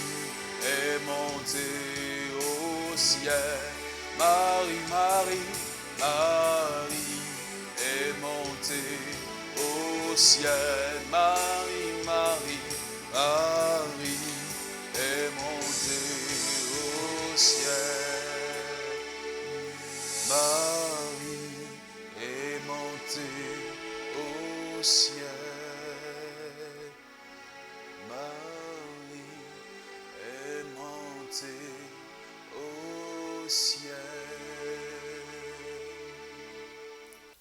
est montée au ciel. Marie, Marie, Marie est montée au ciel. Marie, Marie, Marie est montée au ciel. Marie est montée au ciel. Marie est montée au ciel.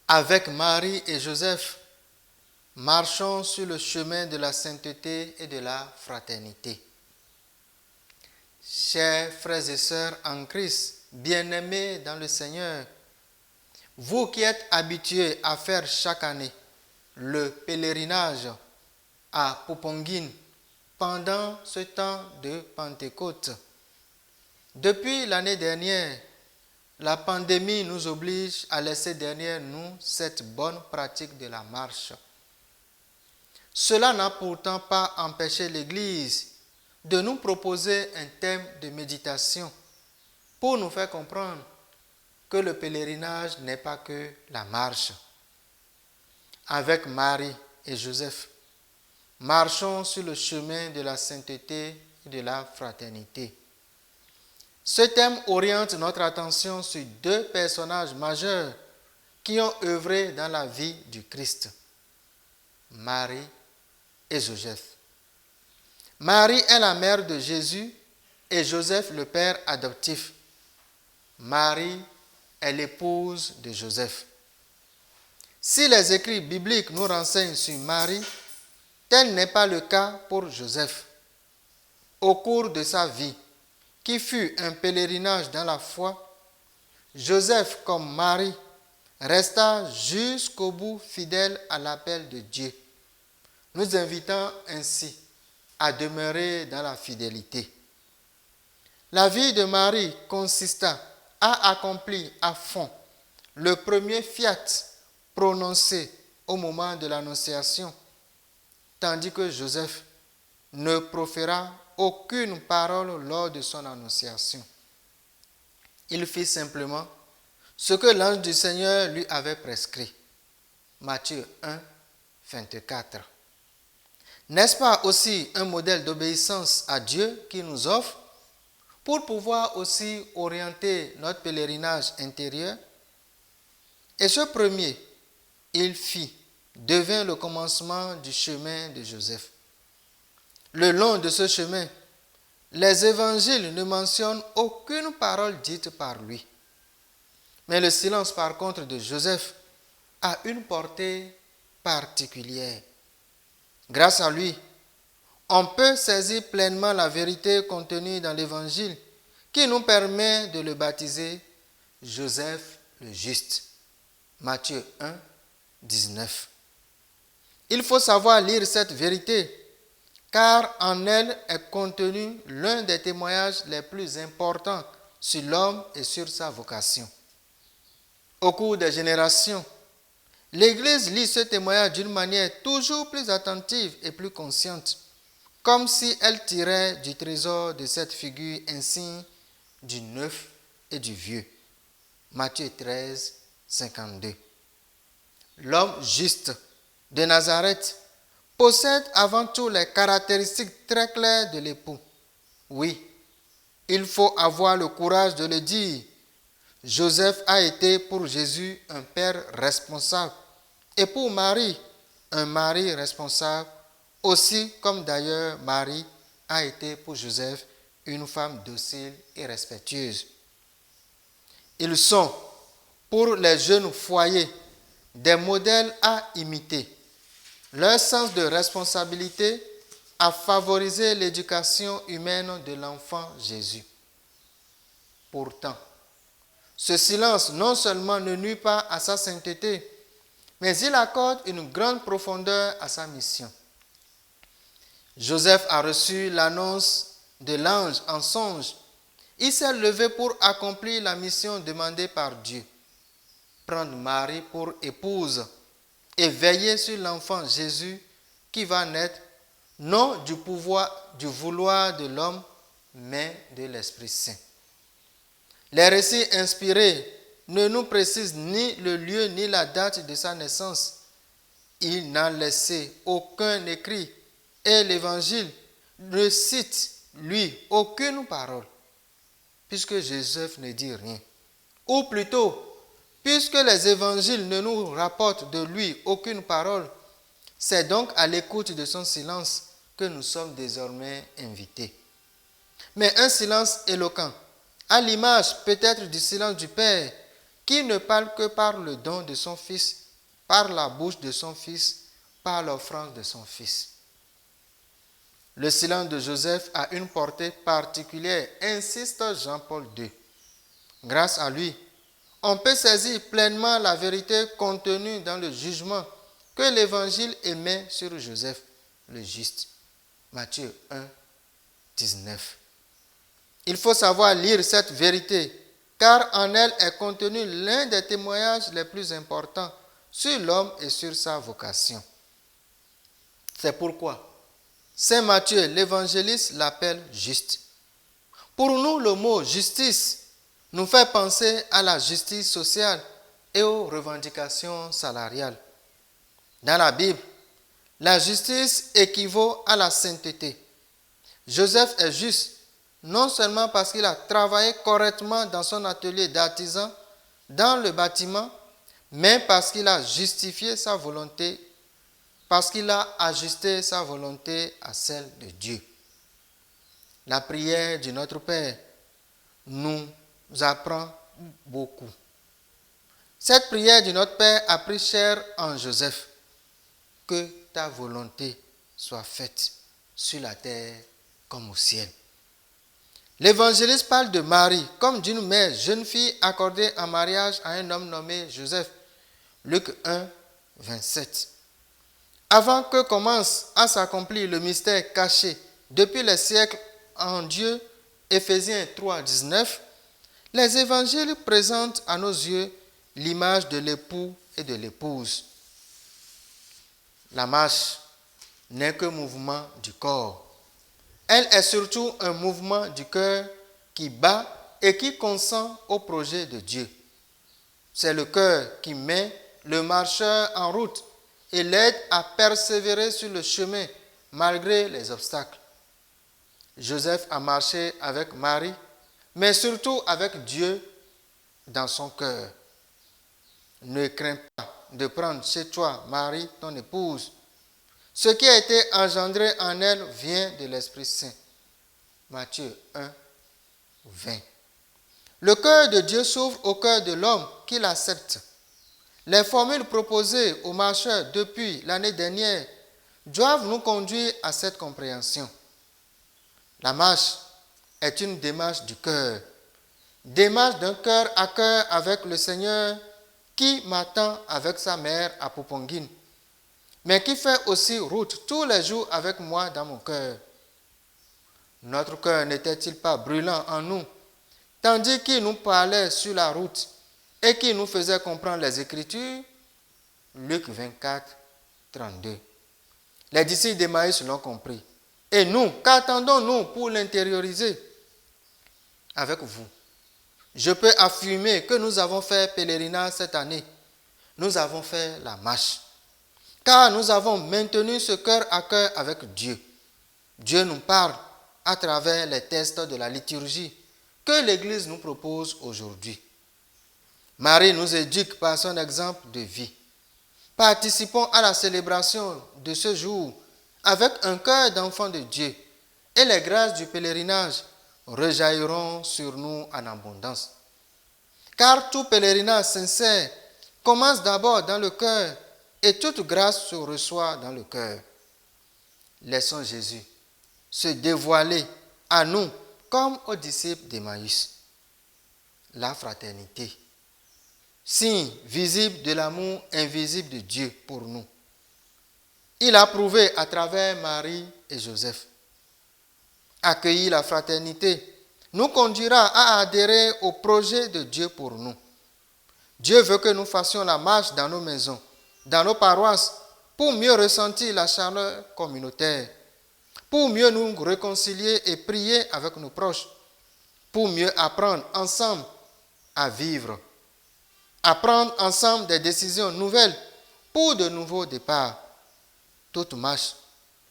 Avec Marie et Joseph, marchons sur le chemin de la sainteté et de la fraternité. Chers frères et sœurs en Christ, bien-aimés dans le Seigneur, vous qui êtes habitués à faire chaque année le pèlerinage à Popongine pendant ce temps de Pentecôte, depuis l'année dernière, la pandémie nous oblige à laisser derrière nous cette bonne pratique de la marche. Cela n'a pourtant pas empêché l'Église de nous proposer un thème de méditation pour nous faire comprendre que le pèlerinage n'est pas que la marche. Avec Marie et Joseph, marchons sur le chemin de la sainteté et de la fraternité. Ce thème oriente notre attention sur deux personnages majeurs qui ont œuvré dans la vie du Christ, Marie et Joseph. Marie est la mère de Jésus et Joseph le père adoptif. Marie est l'épouse de Joseph. Si les écrits bibliques nous renseignent sur Marie, tel n'est pas le cas pour Joseph. Au cours de sa vie, qui fut un pèlerinage dans la foi, Joseph, comme Marie, resta jusqu'au bout fidèle à l'appel de Dieu, nous invitant ainsi à demeurer dans la fidélité. La vie de Marie consista à accomplir à fond le premier fiat prononcé au moment de l'annonciation, tandis que Joseph ne proféra aucune parole lors de son annonciation. Il fit simplement ce que l'ange du Seigneur lui avait prescrit. Matthieu 1, 24. N'est-ce pas aussi un modèle d'obéissance à Dieu qui nous offre pour pouvoir aussi orienter notre pèlerinage intérieur? Et ce premier, il fit, devint le commencement du chemin de Joseph. Le long de ce chemin, les évangiles ne mentionnent aucune parole dite par lui. Mais le silence par contre de Joseph a une portée particulière. Grâce à lui, on peut saisir pleinement la vérité contenue dans l'Évangile qui nous permet de le baptiser Joseph le Juste. Matthieu 1, 19. Il faut savoir lire cette vérité, car en elle est contenu l'un des témoignages les plus importants sur l'homme et sur sa vocation. Au cours des générations, l'Église lit ce témoignage d'une manière toujours plus attentive et plus consciente, comme si elle tirait du trésor de cette figure insigne du neuf et du vieux. Matthieu 13, 52. L'homme juste de Nazareth possède avant tout les caractéristiques très claires de l'époux. Oui, il faut avoir le courage de le dire. Joseph a été pour Jésus un père responsable et pour Marie un mari responsable, aussi comme d'ailleurs Marie a été pour Joseph une femme docile et respectueuse. Ils sont, pour les jeunes foyers, des modèles à imiter. Leur sens de responsabilité a favorisé l'éducation humaine de l'enfant Jésus. Pourtant, ce silence non seulement ne nuit pas à sa sainteté, mais il accorde une grande profondeur à sa mission. Joseph a reçu l'annonce de l'ange en songe. Il s'est levé pour accomplir la mission demandée par Dieu. Prendre Marie pour épouse et veiller sur l'enfant Jésus qui va naître, non du vouloir de l'homme, mais de l'Esprit Saint. Les récits inspirés ne nous précisent ni le lieu ni la date de sa naissance. Il n'a laissé aucun écrit et l'Évangile ne cite, lui, aucune parole, puisque Joseph ne dit rien. Ou plutôt, puisque les évangiles ne nous rapportent de lui aucune parole, c'est donc à l'écoute de son silence que nous sommes désormais invités. Mais un silence éloquent, à l'image peut-être du silence du Père, qui ne parle que par le don de son Fils, par la bouche de son Fils, par l'offrande de son Fils. Le silence de Joseph a une portée particulière, insiste Jean-Paul II. Grâce à lui, on peut saisir pleinement la vérité contenue dans le jugement que l'Évangile émet sur Joseph le Juste. Matthieu 1, 19. Il faut savoir lire cette vérité, car en elle est contenu l'un des témoignages les plus importants sur l'homme et sur sa vocation. C'est pourquoi Saint Matthieu, l'évangéliste, l'appelle juste. Pour nous, le mot justice nous fait penser à la justice sociale et aux revendications salariales. Dans la Bible, la justice équivaut à la sainteté. Joseph est juste, non seulement parce qu'il a travaillé correctement dans son atelier d'artisan, dans le bâtiment, mais parce qu'il a justifié sa volonté, parce qu'il a ajusté sa volonté à celle de Dieu. La prière du Notre Père nous apprend beaucoup. Cette prière du Notre Père a pris chair en Joseph. Que ta volonté soit faite sur la terre comme au ciel. L'évangéliste parle de Marie comme d'une mère jeune fille accordée en mariage à un homme nommé Joseph. Luc 1, 27. Avant que commence à s'accomplir le mystère caché depuis les siècles en Dieu, Éphésiens 3, 19, les évangiles présentent à nos yeux l'image de l'époux et de l'épouse. La marche n'est qu'un mouvement du corps. Elle est surtout un mouvement du cœur qui bat et qui consent au projet de Dieu. C'est le cœur qui met le marcheur en route et l'aide à persévérer sur le chemin malgré les obstacles. Joseph a marché avec Marie, mais surtout avec Dieu dans son cœur. Ne crains pas de prendre chez toi Marie, ton épouse. Ce qui a été engendré en elle vient de l'Esprit Saint. Matthieu 1, 20. Le cœur de Dieu s'ouvre au cœur de l'homme qui l'accepte. Les formules proposées aux marcheurs depuis l'année dernière doivent nous conduire à cette compréhension. La marche est une démarche du cœur, démarche d'un cœur à cœur avec le Seigneur qui m'attend avec sa mère à Poponguine, mais qui fait aussi route tous les jours avec moi dans mon cœur. Notre cœur n'était-il pas brûlant en nous, tandis qu'il nous parlait sur la route et qu'il nous faisait comprendre les Écritures? Luc 24, 32. Les disciples d'Emmaüs l'ont compris. Et nous, qu'attendons-nous pour l'intérioriser? Avec vous, je peux affirmer que nous avons fait pèlerinage cette année. Nous avons fait la marche. Car nous avons maintenu ce cœur à cœur avec Dieu. Dieu nous parle à travers les textes de la liturgie que l'Église nous propose aujourd'hui. Marie nous éduque par son exemple de vie. Participons à la célébration de ce jour avec un cœur d'enfant de Dieu et les grâces du pèlerinage rejailliront sur nous en abondance. Car tout pèlerinage sincère commence d'abord dans le cœur et toute grâce se reçoit dans le cœur. Laissons Jésus se dévoiler à nous comme aux disciples d'Emmaüs. La fraternité, signe visible de l'amour invisible de Dieu pour nous. Il a prouvé à travers Marie et Joseph. Accueillir la fraternité nous conduira à adhérer au projet de Dieu pour nous. Dieu veut que nous fassions la marche dans nos maisons, dans nos paroisses, pour mieux ressentir la chaleur communautaire, pour mieux nous réconcilier et prier avec nos proches, pour mieux apprendre ensemble à vivre, apprendre ensemble des décisions nouvelles pour de nouveaux départs. Toute marche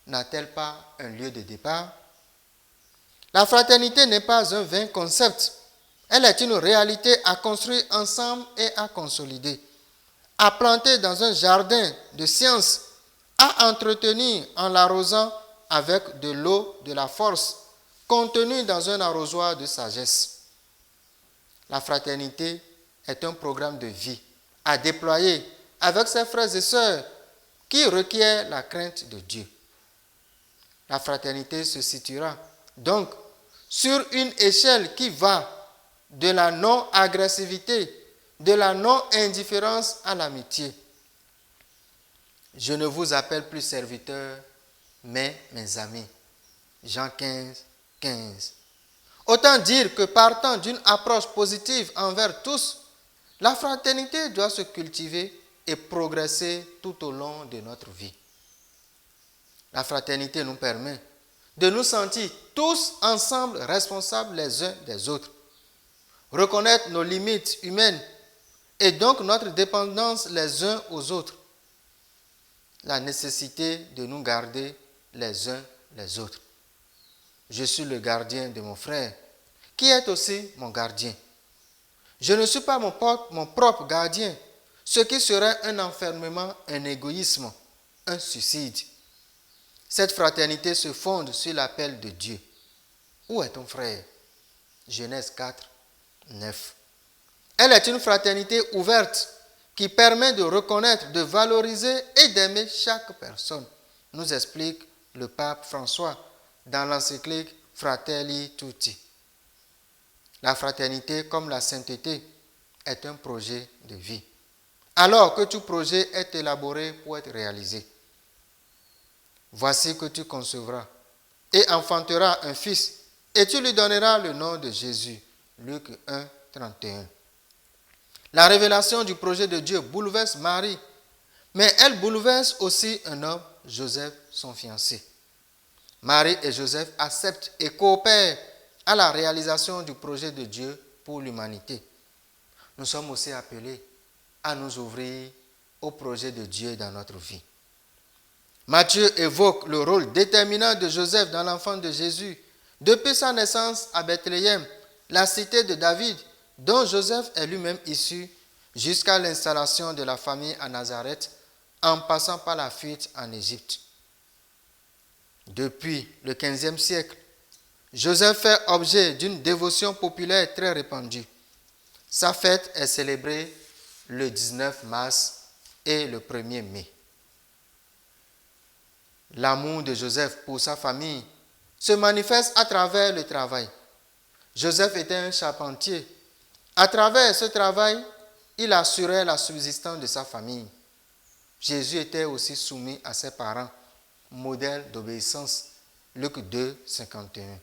n'a-t-elle pas un lieu de départ? La fraternité n'est pas un vain concept. Elle est une réalité à construire ensemble et à consolider, à planter dans un jardin de science, à entretenir en l'arrosant avec de l'eau de la force contenue dans un arrosoir de sagesse. La fraternité est un programme de vie à déployer avec ses frères et sœurs qui requiert la crainte de Dieu. La fraternité se situera donc sur une échelle qui va de la non-agressivité, de la non-indifférence à l'amitié. Je ne vous appelle plus serviteurs, mais mes amis. Jean 15, 15. Autant dire que partant d'une approche positive envers tous, la fraternité doit se cultiver et progresser tout au long de notre vie. La fraternité nous permet de nous sentir tous ensemble responsables les uns des autres, reconnaître nos limites humaines et donc notre dépendance les uns aux autres, la nécessité de nous garder les uns les autres. Je suis le gardien de mon frère, qui est aussi mon gardien. Je ne suis pas mon propre gardien, ce qui serait un enfermement, un égoïsme, un suicide. Cette fraternité se fonde sur l'appel de Dieu. Où est ton frère? Genèse 4, 9. Elle est une fraternité ouverte qui permet de reconnaître, de valoriser et d'aimer chaque personne, nous explique le pape François dans l'encyclique Fratelli Tutti. La fraternité, comme la sainteté, est un projet de vie, alors que tout projet est élaboré pour être réalisé. Voici que tu concevras et enfanteras un fils, et tu lui donneras le nom de Jésus. Luc 1, 31. La révélation du projet de Dieu bouleverse Marie, mais elle bouleverse aussi un homme, Joseph, son fiancé. Marie et Joseph acceptent et coopèrent à la réalisation du projet de Dieu pour l'humanité. Nous sommes aussi appelés à nous ouvrir au projet de Dieu dans notre vie. Matthieu évoque le rôle déterminant de Joseph dans l'enfant de Jésus, depuis sa naissance à Bethléem, la cité de David, dont Joseph est lui-même issu, jusqu'à l'installation de la famille à Nazareth, en passant par la fuite en Égypte. Depuis le XVe siècle, Joseph fait objet d'une dévotion populaire très répandue. Sa fête est célébrée le 19 mars et le 1er mai. L'amour de Joseph pour sa famille se manifeste à travers le travail. Joseph était un charpentier. À travers ce travail, il assurait la subsistance de sa famille. Jésus était aussi soumis à ses parents, modèle d'obéissance. Luc 2, 51.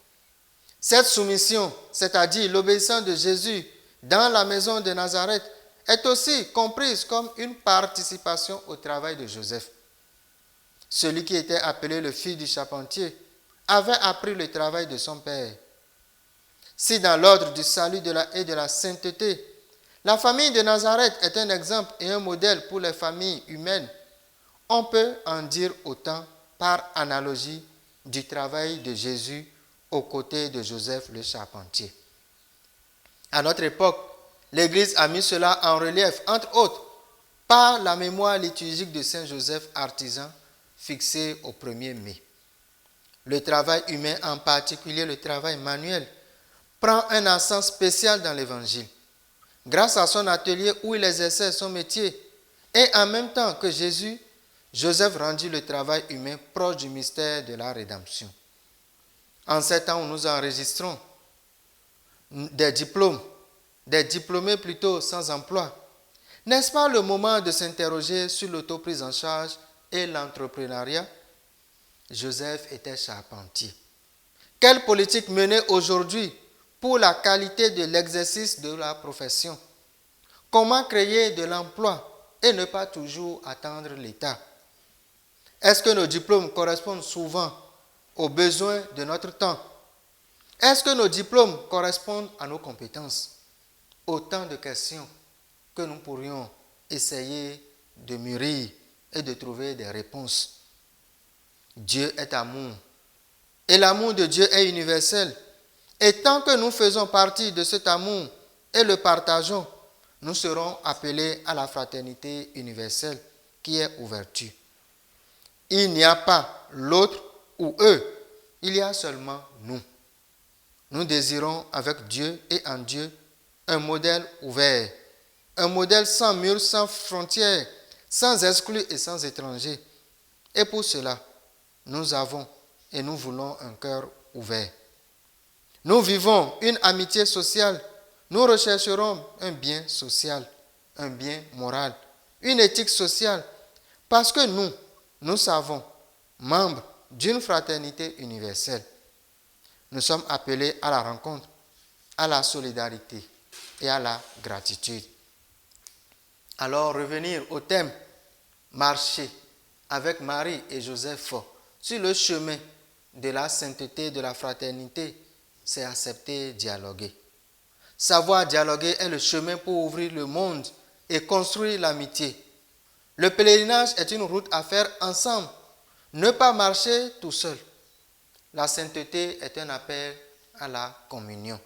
Cette soumission, c'est-à-dire l'obéissance de Jésus dans la maison de Nazareth, est aussi comprise comme une participation au travail de Joseph. Celui qui était appelé le fils du charpentier avait appris le travail de son père. Si dans l'ordre du salut et de la sainteté, la famille de Nazareth est un exemple et un modèle pour les familles humaines, on peut en dire autant par analogie du travail de Jésus aux côtés de Joseph le charpentier. À notre époque, l'Église a mis cela en relief, entre autres, par la mémoire liturgique de Saint Joseph artisan fixée au 1er mai. Le travail humain, en particulier le travail manuel, prend un accent spécial dans l'Évangile. Grâce à son atelier où il exerçait son métier, et en même temps que Jésus, Joseph rendit le travail humain proche du mystère de la rédemption. En ces temps où nous enregistrons des diplômés plutôt sans emploi, n'est-ce pas le moment de s'interroger sur l'autoprise en charge et l'entrepreneuriat? Joseph était charpentier. Quelle politique mener aujourd'hui pour la qualité de l'exercice de la profession? Comment créer de l'emploi et ne pas toujours attendre l'État? Est-ce que nos diplômes correspondent souvent aux besoins de notre temps? Est-ce que nos diplômes correspondent à nos compétences? Autant de questions que nous pourrions essayer de mûrir et de trouver des réponses. Dieu est amour. Et l'amour de Dieu est universel. Et tant que nous faisons partie de cet amour et le partageons, nous serons appelés à la fraternité universelle qui est ouverture. Il n'y a pas l'autre ou eux, il y a seulement nous. Nous désirons avec Dieu et en Dieu un modèle ouvert, un modèle sans murs, sans frontières, sans exclus et sans étrangers. Et pour cela, nous avons et nous voulons un cœur ouvert. Nous vivons une amitié sociale. Nous rechercherons un bien social, un bien moral, une éthique sociale, parce que nous savons, membres d'une fraternité universelle. Nous sommes appelés à la rencontre, à la solidarité et à la gratitude. Alors, revenir au thème marcher avec Marie et Joseph sur le chemin de la sainteté, de la fraternité, c'est accepter dialoguer. Savoir dialoguer est le chemin pour ouvrir le monde et construire l'amitié. Le pèlerinage est une route à faire ensemble, ne pas marcher tout seul. La sainteté est un appel à la communion.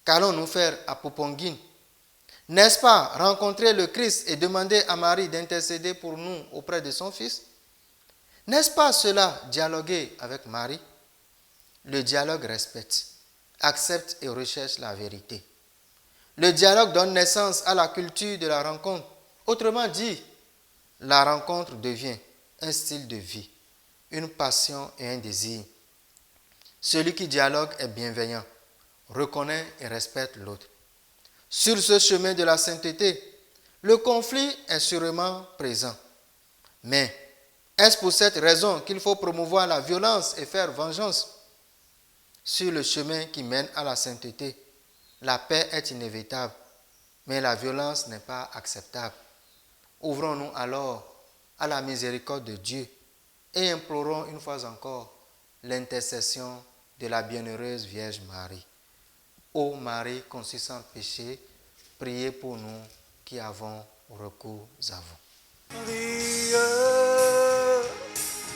Qu'allons-nous faire à Poponguine? N'est-ce pas rencontrer le Christ et demander à Marie d'intercéder pour nous auprès de son Fils? N'est-ce pas cela, dialoguer avec Marie? Le dialogue respecte, accepte et recherche la vérité. Le dialogue donne naissance à la culture de la rencontre. Autrement dit, la rencontre devient un style de vie, une passion et un désir. Celui qui dialogue est bienveillant, reconnaît et respecte l'autre. Sur ce chemin de la sainteté, le conflit est sûrement présent. Mais est-ce pour cette raison qu'il faut promouvoir la violence et faire vengeance? Sur le chemin qui mène à la sainteté, la paix est inévitable, mais la violence n'est pas acceptable. Ouvrons-nous alors à la miséricorde de Dieu et implorons une fois encore l'intercession de la bienheureuse Vierge Marie. Ô Marie conçue sans péché, priez pour nous qui avons recours à vous. Marie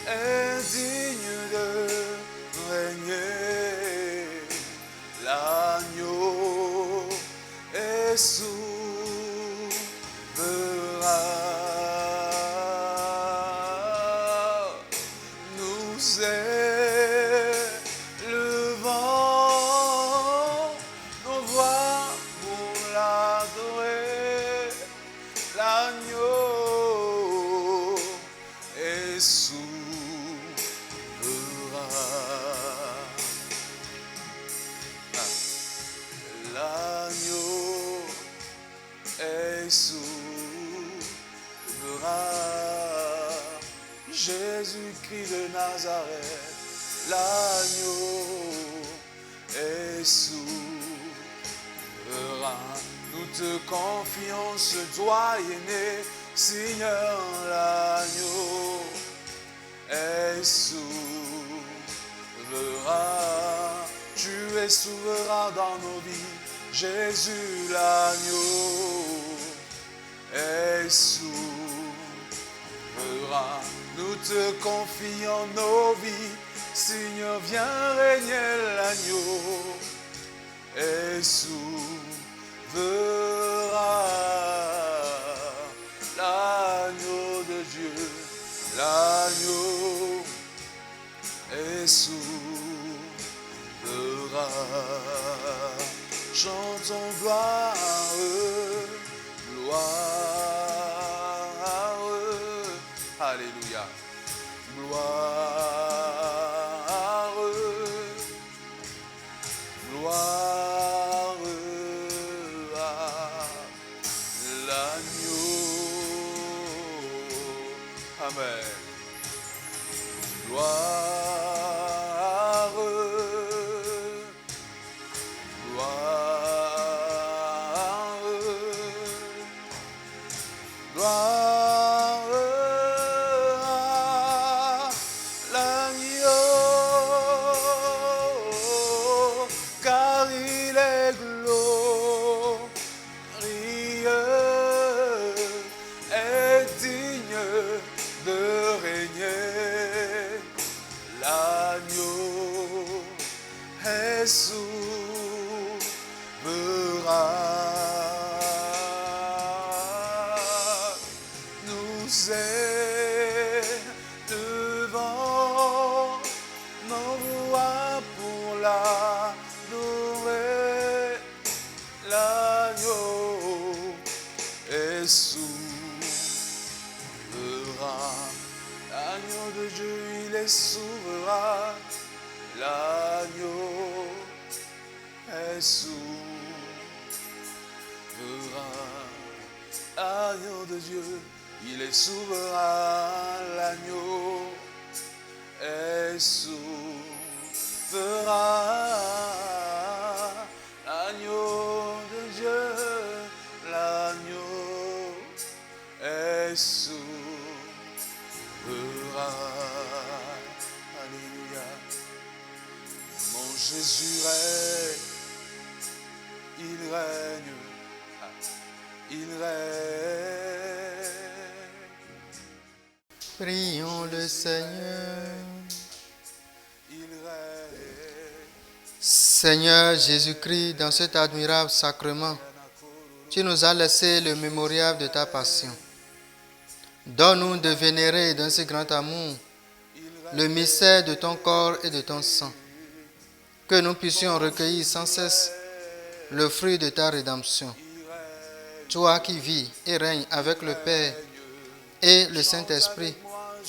est digne de régner, l'agneau est souverain. Nous élevons nos voix pour l'adorer. Jésus-Christ de Nazareth, l'agneau est souverain. Nous te confions ce doyenné, Seigneur, l'agneau est souverain. Tu es souverain dans nos vies, Jésus, l'agneau est souverain. Nous te confions nos vies, Seigneur, viens régner, l'agneau est souverain. L'agneau de Dieu, l'agneau est souverain. Chantons gloire, gloire, alléluia, gloire, gloire à l'agneau. Amen. Gloire, gloire, gloire à l'agneau, car il est glorieux et digne de régner. L'agneau est souverain. Nous élevons nos voix pour l'adorer. L'agneau est souverain. L'agneau de Dieu, il est souverain. L'agneau est souverain. L'agneau de Dieu, il est souverain. L'agneau est souverain. L'agneau de Dieu, l'agneau est souverain. Alléluia. Mon Jésus règne, il règne, il règne. Prions le Seigneur. Il règne. Seigneur Jésus-Christ, dans cet admirable sacrement, tu nous as laissé le mémorial de ta passion. Donne-nous de vénérer dans ce grand amour le mystère de ton corps et de ton sang, que nous puissions recueillir sans cesse le fruit de ta rédemption. Toi qui vis et règnes avec le Père et le Saint-Esprit,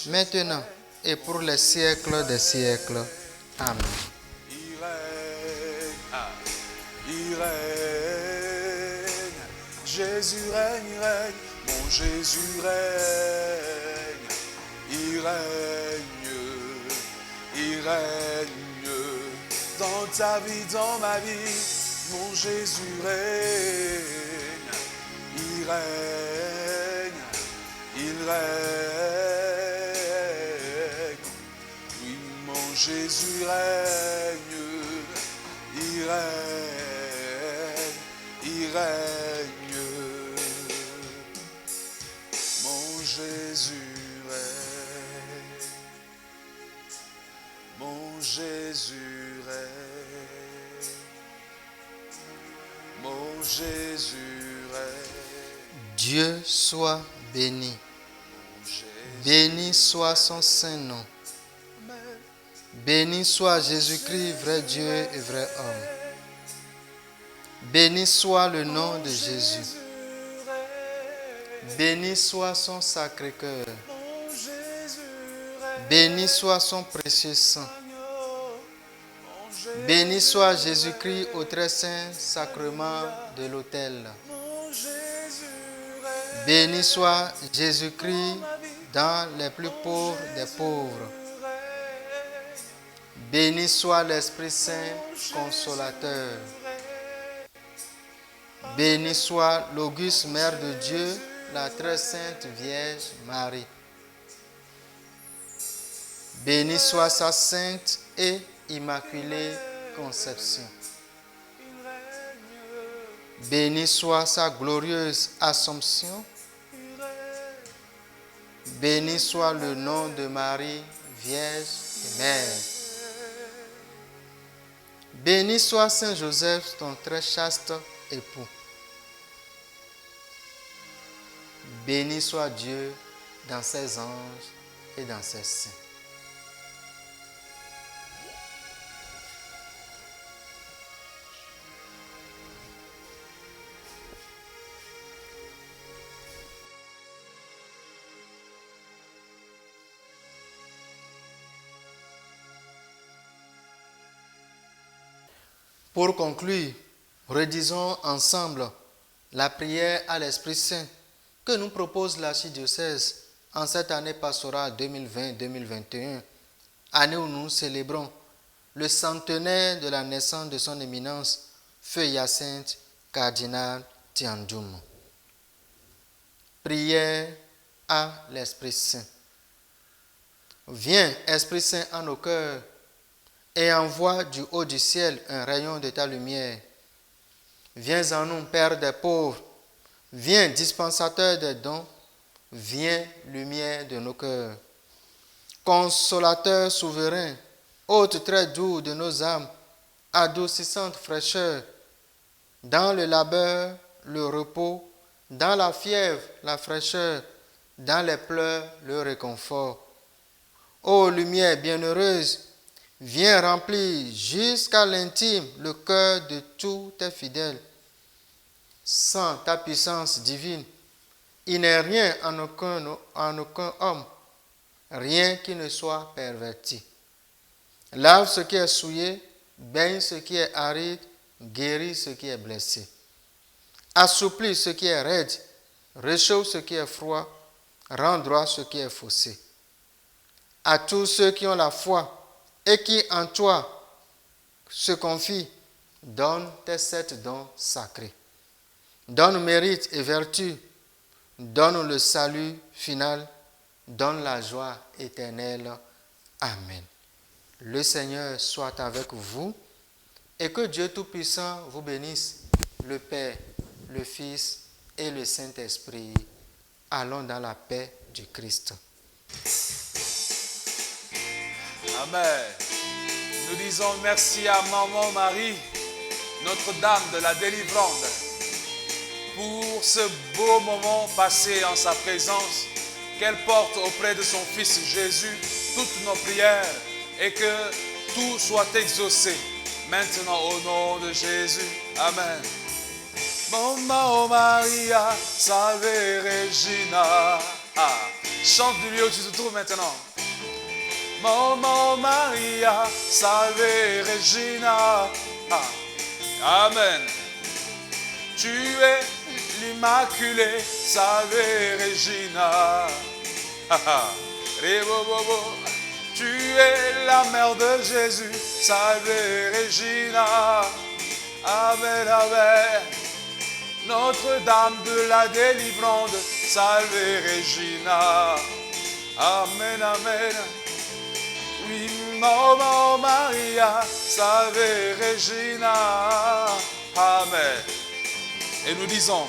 maintenant et pour les siècles des siècles. Amen. Il règne, il règne. Jésus règne, il règne. Mon Jésus règne, il règne, il règne. Dans ta vie, dans ma vie, mon Jésus règne, il règne, il règne. Oui, mon Jésus règne, il règne, il règne. Mon Jésus règne, mon Jésus règne, mon Jésus règne. Dieu soit béni. Mon Jésus Béni soit son saint nom. Béni soit Jésus-Christ, vrai Dieu et vrai homme. Béni soit le nom de Jésus. Béni soit son sacré cœur. Béni soit son précieux sang. Béni soit Jésus-Christ au très saint sacrement de l'autel. Béni soit Jésus-Christ dans les plus pauvres des pauvres. Béni soit l'Esprit Saint consolateur. Béni soit l'auguste Mère de Dieu, la très sainte Vierge Marie. Béni soit sa sainte et immaculée conception. Béni soit sa glorieuse Assomption. Béni soit le nom de Marie, Vierge et Mère. Béni soit Saint Joseph, ton très chaste époux. Béni soit Dieu dans ses anges et dans ses saints. Pour conclure, redisons ensemble la prière à l'Esprit Saint que nous propose l'archidiocèse en cette année pastorale 2020-2021, année où nous célébrons le centenaire de la naissance de son éminence, Feu Hyacinthe, cardinal Thiandoum. Prière à l'Esprit Saint. Viens, Esprit Saint, en nos cœurs, et envoie du haut du ciel un rayon de ta lumière. Viens en nous, Père des pauvres. Viens, dispensateur des dons. Viens, lumière de nos cœurs. Consolateur souverain, hôte très doux de nos âmes, adoucissante fraîcheur, dans le labeur, le repos, dans la fièvre, la fraîcheur, dans les pleurs, le réconfort. Ô lumière bienheureuse, viens remplir jusqu'à l'intime le cœur de tous tes fidèles. Sans ta puissance divine, il n'est rien en aucun homme, rien qui ne soit perverti. Lave ce qui est souillé, baigne ce qui est aride, guéris ce qui est blessé. Assouplis ce qui est raide, réchauffe ce qui est froid, rends droit ce qui est faussé. À tous ceux qui ont la foi, et qui en toi se confie, donne tes 7 dons sacrés. Donne mérite et vertu, donne le salut final, donne la joie éternelle. Amen. Le Seigneur soit avec vous et que Dieu Tout-Puissant vous bénisse, le Père, le Fils et le Saint-Esprit. Allons dans la paix du Christ. Amen. Nous disons merci à Maman Marie, Notre-Dame de la Délivrance, pour ce beau moment passé en sa présence, qu'elle porte auprès de son Fils Jésus toutes nos prières et que tout soit exaucé maintenant au nom de Jésus. Amen. Maman Maria, Salve Regina. Chante-lui où tu te trouves maintenant. Maman Maria, Salve Regina. Amen. Tu es l'Immaculée, Salve Regina. Tu es la mère de Jésus, Salve Regina. Amen, amen. Notre-Dame de la Délivrance, Salve Regina. Amen, amen. Oui, Maman Maria, Salve Regina. Amen. Et nous disons,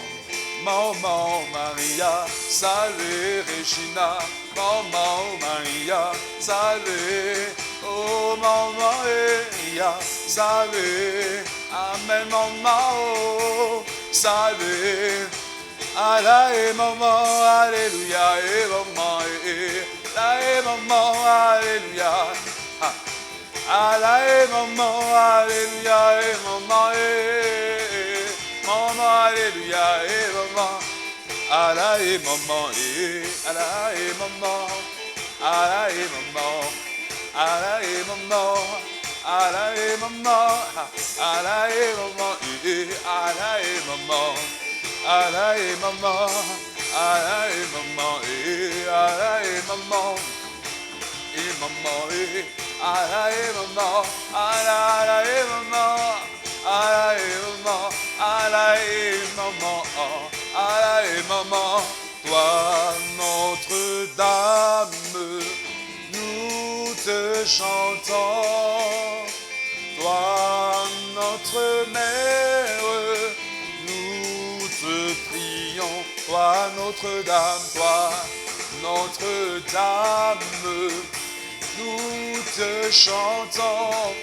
Maman Maria, Salve Regina. Maman Maria, Salve. Oh, Maman Maria, Salve. Amen, Maman, oh, Salve. Allah et Maman, Alléluia, et Maman, Allah et Maman, Alléluia. Allah et Maman, Alléluia, et Maman, Maman, Alléluia, et Maman. Allah et Maman, Allah et Maman, Allah et Maman, Allah et Maman, Allah et Maman, Allah et Maman, Allah et Maman. Allah et Maman, Allah et Maman, Allah et Maman, et Maman, ala et maman, ala et maman, ala et maman, ala et maman, ala et maman. Toi, Notre-Dame, nous te chantons. Toi, notre mère, nous te prions. Toi, Notre-Dame, toi, Notre-Dame, nous te chantons.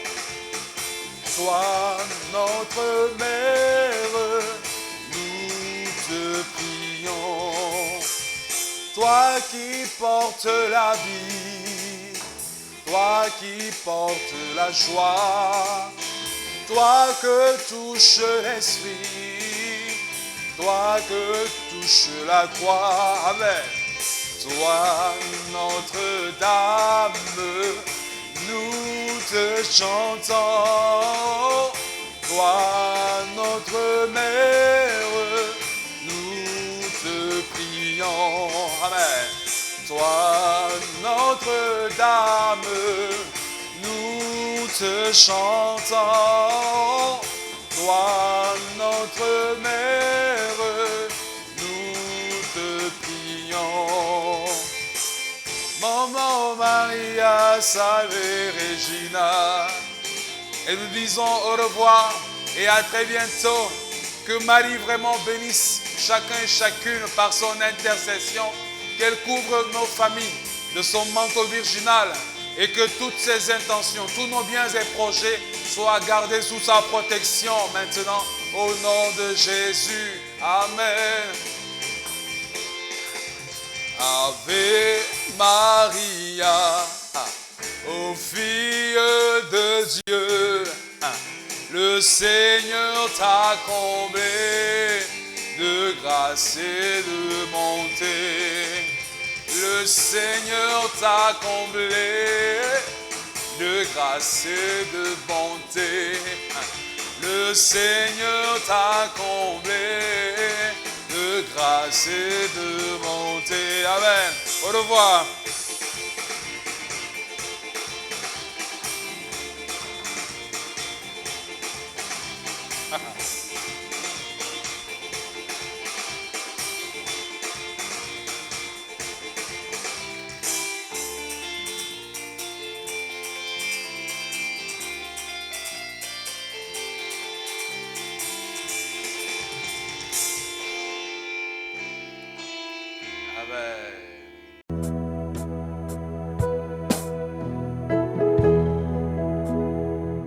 Toi, notre mère, nous te prions. Toi qui portes la vie, toi qui portes la joie, toi que touche l'esprit, toi que touche la croix. Amen. Toi, Notre-Dame, nous te chantons. Toi, notre mère, nous te prions. Amen. Toi, Notre-Dame, nous te chantons. Toi, notre mère, nous te prions. Maman Maria, Salve Regina. Et nous disons au revoir et à très bientôt. Que Marie vraiment bénisse chacun et chacune par son intercession. Qu'elle couvre nos familles de son manteau virginal et que toutes ses intentions, tous nos biens et projets soient gardés sous sa protection maintenant au nom de Jésus. Amen. Ave Maria, ô fille de Dieu, le Seigneur t'a comblé de grâce et de bonté. Le Seigneur t'a comblé de grâce et de bonté. Le Seigneur t'a comblé de grâce et de bonté. Amen. Au revoir. Amen.